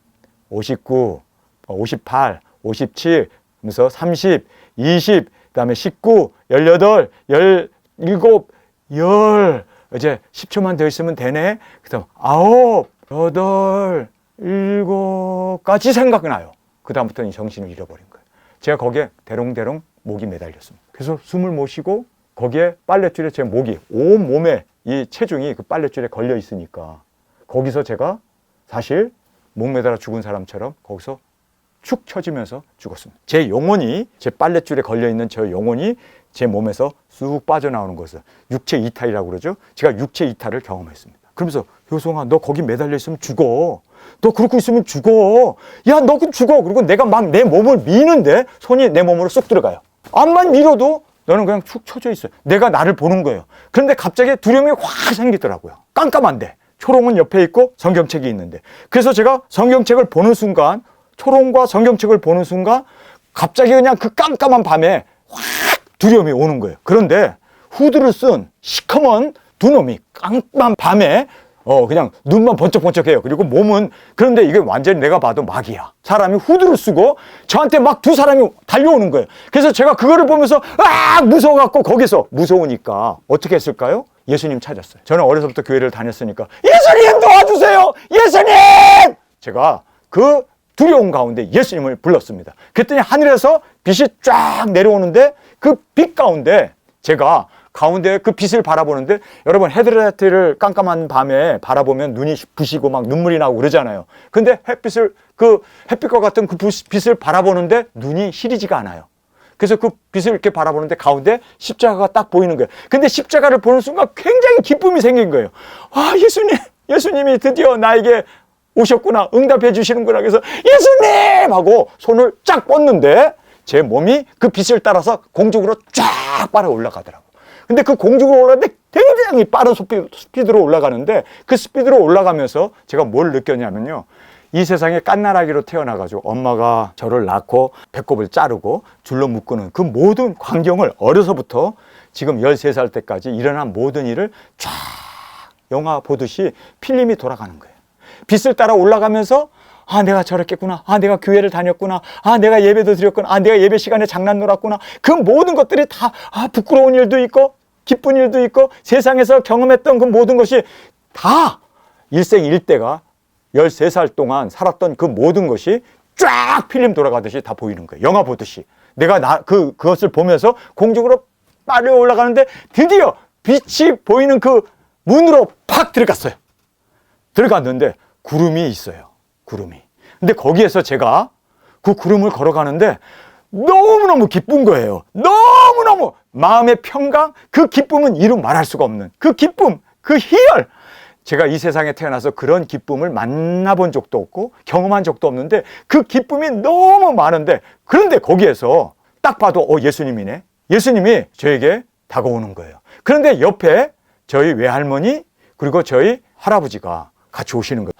A: 59, 58, 57 하면서 30, 20, 그다음에 19, 18, 17, 10 이제 10초만 더 있으면 되네. 그다음 9, 8, 7까지 생각나요. 그다음부터는 정신을 잃어버린 거예요. 제가 거기에 대롱대롱 목이 매달렸습니다. 그래서 숨을 못 쉬고 거기에 빨랫줄에 제 목이, 온 몸에 이 체중이 그 빨랫줄에 걸려 있으니까 거기서 제가 사실 목 매달아 죽은 사람처럼 거기서 축 처지면서 죽었습니다. 제 영혼이, 제 빨랫줄에 걸려있는 저 영혼이 제 몸에서 쑥 빠져나오는 것을 육체 이탈이라고 그러죠. 제가 육체 이탈을 경험했습니다. 그러면서 효성아, 너 거기 매달려 있으면 죽어. 너 그러고 있으면 죽어. 야, 너 그 죽어. 그리고 내가 막 내 몸을 미는데 손이 내 몸으로 쏙 들어가요. 암만 밀어도 너는 그냥 축 처져 있어요. 내가 나를 보는 거예요. 그런데 갑자기 두려움이 확 생기더라고요. 깜깜한데 초롱은 옆에 있고 성경책이 있는데, 그래서 제가 성경책을 보는 순간, 초롱과 성경책을 보는 순간 갑자기 그냥 그 깜깜한 밤에 확 두려움이 오는 거예요. 그런데 후드를 쓴 시커먼 두 놈이 깜깜한 밤에 그냥 눈만 번쩍번쩍해요. 그리고 몸은, 그런데 이게 완전히 내가 봐도 막이야. 사람이 후드를 쓰고 저한테 막 두 사람이 달려오는 거예요. 그래서 제가 그거를 보면서 무서워갖고, 거기서 무서우니까 어떻게 했을까요? 예수님 찾았어요. 저는 어려서부터 교회를 다녔으니까 예수님 도와주세요! 예수님! 제가 그 두려움 가운데 예수님을 불렀습니다. 그랬더니 하늘에서 빛이 쫙 내려오는데 그 빛 가운데 제가 가운데 그 빛을 바라보는데, 여러분 헤드라이트를 깜깜한 밤에 바라보면 눈이 부시고 막 눈물이 나고 그러잖아요. 근데 햇빛과 같은 그 빛을 바라보는데 눈이 시리지가 않아요. 그래서 그 빛을 이렇게 바라보는데 가운데 십자가가 딱 보이는 거예요. 근데 십자가를 보는 순간 굉장히 기쁨이 생긴 거예요. 아, 예수님이 드디어 나에게 오셨구나, 응답해 주시는구나. 그래서 예수님 하고 손을 쫙 뻗는데 제 몸이 그 빛을 따라서 공중으로 쫙 빨아 올라가더라고. 근데 그 공중으로 올라가는데 굉장히 빠른 스피드로 올라가는데, 그 스피드로 올라가면서 제가 뭘 느꼈냐면요, 이 세상에 깐나라기로 태어나가지고 엄마가 저를 낳고 배꼽을 자르고 줄로 묶는 그 모든 광경을 어려서부터 지금 13살 때까지 일어난 모든 일을 쫙 영화 보듯이 필름이 돌아가는 거예요. 빛을 따라 올라가면서, 아, 내가 저랬겠구나. 아, 내가 교회를 다녔구나. 아, 내가 예배도 드렸구나. 아, 내가 예배 시간에 장난 놀았구나. 그 모든 것들이 다, 부끄러운 일도 있고 기쁜 일도 있고 세상에서 경험했던 그 모든 것이 다 일생일대가 13살 동안 살았던 그 모든 것이 쫙 필름 돌아가듯이 다 보이는 거예요. 영화 보듯이. 내가 그것을 보면서 공중으로 빨려 올라가는데 드디어 빛이 보이는 그 문으로 팍 들어갔어요. 들어갔는데 구름이 있어요. 구름이. 근데 거기에서 제가 그 구름을 걸어가는데 너무너무 기쁜 거예요. 너무너무 마음의 평강, 그 기쁨은 이루 말할 수가 없는 그 기쁨, 그 희열. 제가 이 세상에 태어나서 그런 기쁨을 만나본 적도 없고 경험한 적도 없는데 그 기쁨이 너무 많은데, 그런데 거기에서 딱 봐도 예수님이네. 예수님이 저에게 다가오는 거예요. 그런데 옆에 저희 외할머니 그리고 저희 할아버지가 같이 오시는 거예요.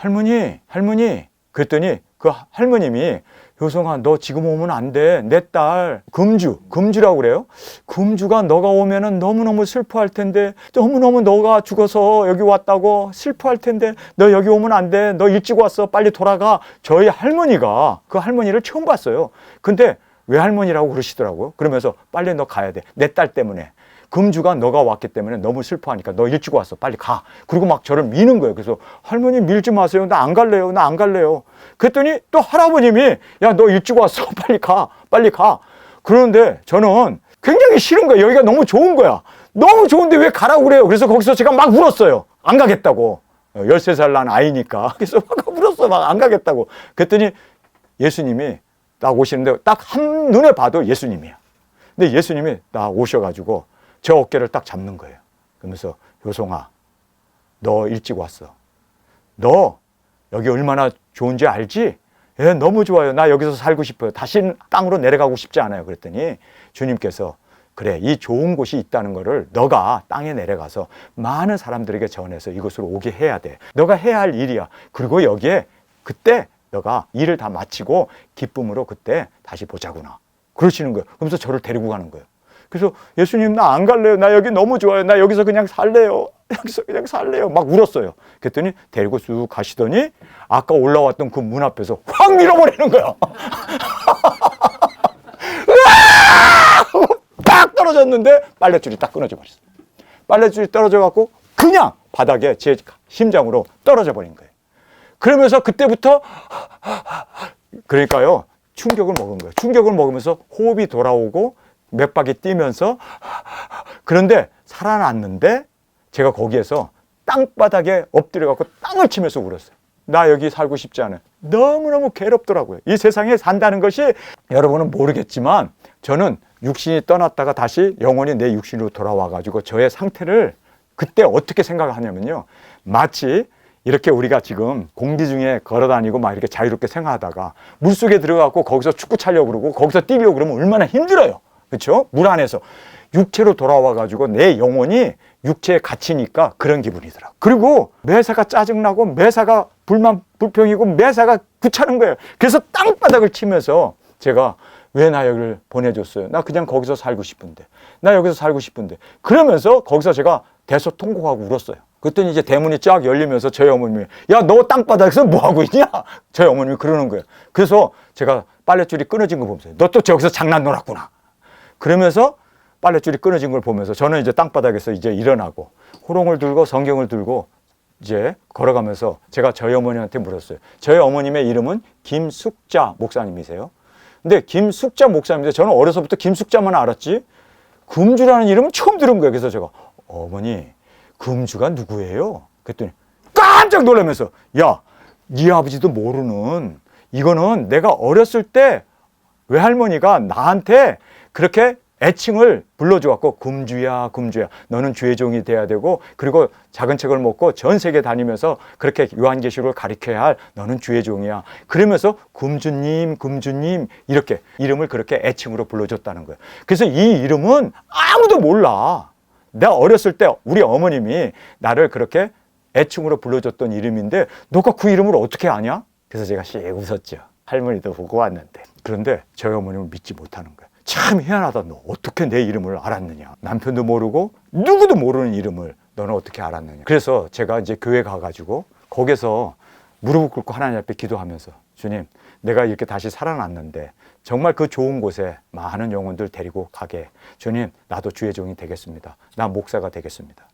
A: 할머니. 그랬더니 그 할머님이, 효성아, 너 지금 오면 안 돼. 내 딸 금주라고 그래요. 금주가 너가 오면은 너무너무 슬퍼할 텐데, 너무너무 너가 죽어서 여기 왔다고 슬퍼할 텐데 너 여기 오면 안 돼. 너 일찍 왔어. 빨리 돌아가. 저희 할머니가 그 할머니를 처음 봤어요. 근데 외할머니라고 그러시더라고요. 그러면서 빨리 너 가야 돼. 내 딸 때문에. 금주가 너가 왔기 때문에 너무 슬퍼하니까 너 일찍 왔어. 빨리 가. 그리고 막 저를 미는 거예요. 그래서 할머니 밀지 마세요. 나 안 갈래요. 그랬더니 또 할아버님이, 야, 너 일찍 왔어. 빨리 가. 그런데 저는 굉장히 싫은 거예요. 여기가 너무 좋은 거야. 너무 좋은데 왜 가라고 그래요. 그래서 거기서 제가 막 울었어요. 안 가겠다고. 13살 난 아이니까. 그래서 막 울었어. 막 안 가겠다고. 그랬더니 예수님이 딱 오시는데 딱 한눈에 봐도 예수님이야. 근데 예수님이 딱 오셔가지고 저 어깨를 딱 잡는 거예요. 그러면서, 효송아, 너 일찍 왔어. 너 여기 얼마나 좋은지 알지? 예, 너무 좋아요. 나 여기서 살고 싶어요. 다시는 땅으로 내려가고 싶지 않아요. 그랬더니 주님께서, 그래, 이 좋은 곳이 있다는 거를 너가 땅에 내려가서 많은 사람들에게 전해서 이곳으로 오게 해야 돼. 너가 해야 할 일이야. 그리고 여기에 그때 너가 일을 다 마치고 기쁨으로 그때 다시 보자구나. 그러시는 거예요. 그러면서 저를 데리고 가는 거예요. 그래서 예수님, 나 안 갈래요. 나 여기 너무 좋아요. 나 여기서 그냥 살래요. 막 울었어요. 그랬더니 데리고 쭉 가시더니 아까 올라왔던 그 문 앞에서 확 밀어버리는 거예요. 팍 떨어졌는데 빨랫줄이 딱 끊어져 버렸어요. 빨랫줄이 떨어져 갖고 그냥 바닥에 제 심장으로 떨어져 버린 거예요. 그러면서 그때부터, 그러니까요, 충격을 먹은 거예요. 충격을 먹으면서 호흡이 돌아오고 맥박이 뛰면서, 그런데 살아났는데 제가 거기에서 땅바닥에 엎드려 갖고 땅을 치면서 울었어요. 나 여기 살고 싶지 않아요. 너무너무 괴롭더라고요. 이 세상에 산다는 것이, 여러분은 모르겠지만 저는 육신이 떠났다가 다시 영혼이 내 육신으로 돌아와 가지고 저의 상태를 그때 어떻게 생각하냐면요, 마치 이렇게 우리가 지금 공기 중에 걸어다니고 막 이렇게 자유롭게 생활하다가 물속에 들어가고 거기서 축구 차려고 그러고 거기서 뛰려고 그러면 얼마나 힘들어요. 그렇죠? 물 안에서 육체로 돌아와 가지고 내 영혼이 육체에 갇히니까 그런 기분이더라고요. 그리고 매사가 짜증나고 매사가 불평이고 매사가 귀찮은 거예요. 그래서 땅바닥을 치면서 제가, 왜 나 여기를 보내줬어요? 나 그냥 거기서 살고 싶은데. 나 여기서 살고 싶은데. 그러면서 거기서 제가 대소통곡하고 울었어요. 그랬더니 이제 대문이 쫙 열리면서 저희 어머님이, 야, 너 땅바닥에서 뭐하고 있냐? 저희 어머님이 그러는 거예요. 그래서 제가 빨랫줄이 끊어진 거 보면서, 너 또 저기서 장난 놀았구나. 그러면서 빨랫줄이 끊어진 걸 보면서 저는 이제 땅바닥에서 이제 일어나고 호롱을 들고 성경을 들고 이제 걸어가면서 제가 저희 어머니한테 물었어요. 저희 어머님의 이름은 김숙자 목사님이세요. 근데 김숙자 목사님인데 저는 어려서부터 김숙자만 알았지 금주라는 이름은 처음 들은 거예요. 그래서 제가 어머니 금주가 누구예요? 그랬더니 깜짝 놀라면서 야, 네 아버지도 모르는 이거는 내가 어렸을 때 외할머니가 나한테 그렇게 애칭을 불러줘갖고 금주야 금주야 너는 주의 종이 돼야 되고 그리고 작은 책을 먹고 전 세계 다니면서 그렇게 요한계시록을 가르쳐야 할 너는 주의 종이야 그러면서 금주님 금주님 이렇게 이름을 그렇게 애칭으로 불러줬다는 거예요. 그래서 이 이름은 아무도 몰라. 내가 어렸을 때 우리 어머님이 나를 그렇게 애칭으로 불러줬던 이름인데 너가 그 이름을 어떻게 아냐? 그래서 제가 씩 웃었죠. 할머니도 보고 왔는데. 그런데 저희 어머님은 믿지 못하는 거예요. 참 희한하다. 너 어떻게 내 이름을 알았느냐. 남편도 모르고 누구도 모르는 이름을 너는 어떻게 알았느냐. 그래서 제가 이제 교회 가가지고 거기서 무릎을 꿇고 하나님 앞에 기도하면서 주님 내가 이렇게 다시 살아났는데 정말 그 좋은 곳에 많은 영혼들 데리고 가게 주님 나도 주의 종이 되겠습니다. 나 목사가 되겠습니다.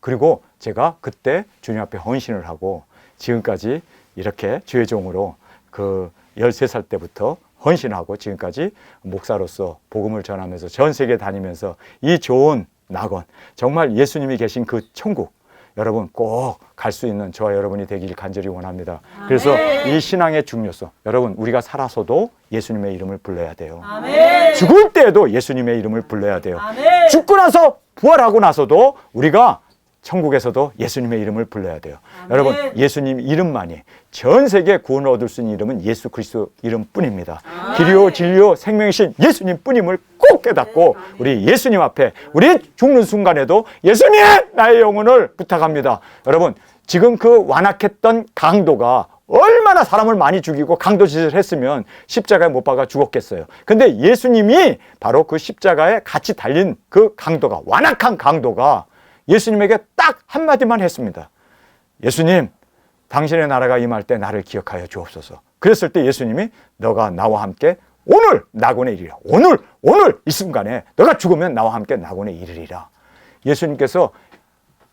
A: 그리고 제가 그때 주님 앞에 헌신을 하고 지금까지 이렇게 주의 종으로 그 13살 때부터 헌신하고 지금까지 목사로서 복음을 전하면서 전 세계 다니면서 이 좋은 낙원 정말 예수님이 계신 그 천국 여러분 꼭 갈 수 있는 저와 여러분이 되길 간절히 원합니다. 그래서 이 신앙의 중요성 여러분 우리가 살아서도 예수님의 이름을 불러야 돼요. 죽을 때에도 예수님의 이름을 불러야 돼요. 죽고 나서 부활하고 나서도 우리가 천국에서도 예수님의 이름을 불러야 돼요. 여러분 예수님 이름만이 전 세계 구원을 얻을 수 있는 이름은 예수 그리스도 이름뿐입니다. 길이요 진리요 생명이신 예수님 뿐임을 꼭 깨닫고 우리 예수님 앞에 우리 죽는 순간에도 예수님 나의 영혼을 부탁합니다. 여러분 지금 그 완악했던 강도가 얼마나 사람을 많이 죽이고 강도짓을 했으면 십자가에 못 박아 죽었겠어요. 근데 예수님이 바로 그 십자가에 같이 달린 그 강도가 완악한 강도가 예수님에게 딱 한마디만 했습니다. 예수님, 당신의 나라가 임할 때 나를 기억하여 주옵소서. 그랬을 때 예수님이 너가 나와 함께 오늘 낙원에 이르리라. 오늘 이 순간에 너가 죽으면 나와 함께 낙원에 이르리라. 예수님께서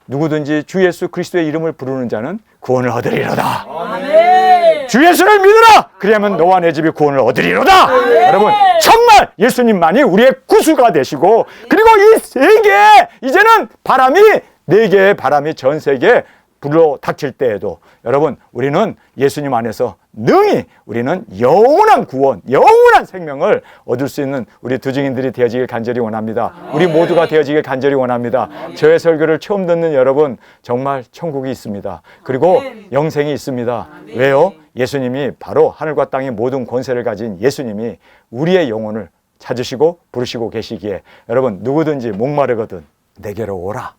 A: 누구든지 주 예수 그리스도의 이름을 부르는 자는 구원을 얻으리로다. 아멘. 주 예수를 믿으라. 그리하면 너와 내 집이 구원을 얻으리로다. 아멘. 여러분 정말 예수님만이 우리의 구수가 되시고 그리고 이 세계에 이제는 바람이 네 개의 바람이 전 세계에 불러 닥칠 때에도 여러분 우리는 예수님 안에서 능히 우리는 영원한 구원, 영원한 생명을 얻을 수 있는 우리 두 증인들이 되어지길 간절히 원합니다. 우리 모두가 되어지길 간절히 원합니다. 저의 설교를 처음 듣는 여러분 정말 천국이 있습니다. 그리고 영생이 있습니다. 왜요? 예수님이 바로 하늘과 땅의 모든 권세를 가진 예수님이 우리의 영혼을 찾으시고 부르시고 계시기에 여러분 누구든지 목마르거든 내게로 오라.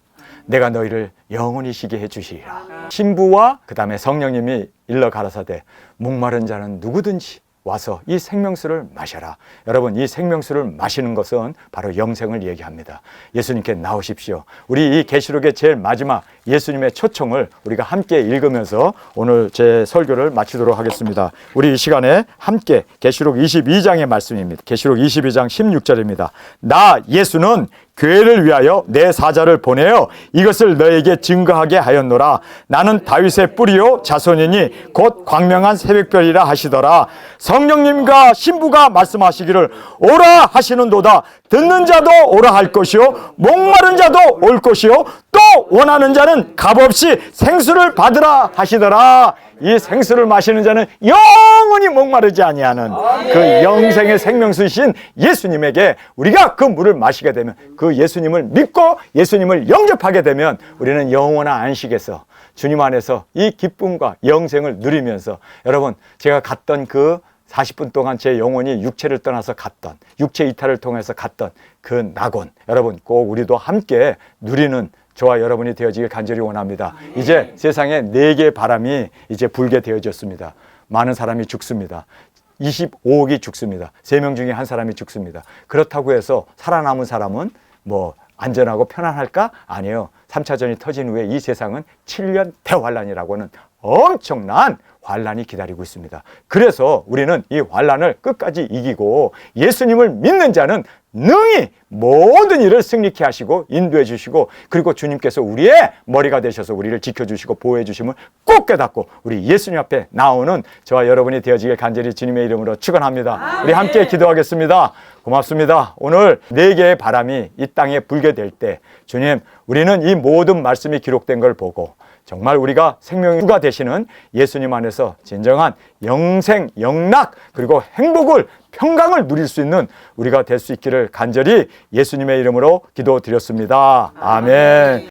A: 내가 너희를 영원히 쉬게 해주시리라. 신부와 그 다음에 성령님이 일러 가라사대 목마른 자는 누구든지 와서 이 생명수를 마셔라. 여러분 이 생명수를 마시는 것은 바로 영생을 얘기합니다. 예수님께 나오십시오. 우리 이 계시록의 제일 마지막 예수님의 초청을 우리가 함께 읽으면서 오늘 제 설교를 마치도록 하겠습니다. 우리 이 시간에 함께 계시록 22장의 말씀입니다. 계시록 22장 16절입니다. 나 예수는 교회를 위하여 내 사자를 보내어 이것을 너에게 증거하게 하였노라. 나는 다윗의 뿌리요 자손이니 곧 광명한 새벽별이라 하시더라. 성령님과 신부가 말씀하시기를 오라 하시는도다. 듣는 자도 오라 할 것이요 목마른 자도 올 것이요 또 원하는 자는 값없이 생수를 받으라 하시더라. 이 생수를 마시는 자는 영원히 목마르지 아니하는 그 영생의 생명수이신 예수님에게 우리가 그 물을 마시게 되면 그 예수님을 믿고 예수님을 영접하게 되면 우리는 영원한 안식에서 주님 안에서 이 기쁨과 영생을 누리면서 여러분 제가 갔던 그 40분 동안 제 영혼이 육체를 떠나서 갔던 육체 이탈을 통해서 갔던 그 낙원 여러분 꼭 우리도 함께 누리는 저와 여러분이 되어지길 간절히 원합니다. 이제 세상에 4개의 바람이 이제 불게 되어졌습니다. 많은 사람이 죽습니다. 25억이 죽습니다. 3명 중에 한 사람이 죽습니다. 그렇다고 해서 살아남은 사람은 뭐 안전하고 편안할까? 아니에요. 3차전이 터진 후에 이 세상은 7년 대환란이라고는 엄청난 환란이 기다리고 있습니다. 그래서 우리는 이 환란을 끝까지 이기고 예수님을 믿는 자는 능히 모든 일을 승리케 하시고 인도해 주시고 그리고 주님께서 우리의 머리가 되셔서 우리를 지켜주시고 보호해 주심을 꼭 깨닫고 우리 예수님 앞에 나오는 저와 여러분이 되어지길 간절히 주님의 이름으로 축원합니다. 우리 함께 기도하겠습니다. 고맙습니다. 오늘 4개의 바람이 이 땅에 불게 될 때 주님, 우리는 이 모든 말씀이 기록된 걸 보고 정말 우리가 생명수가 되시는 예수님 안에서 진정한 영생, 영락, 그리고 행복을, 평강을 누릴 수 있는 우리가 될 수 있기를 간절히 예수님의 이름으로 기도드렸습니다. 아멘.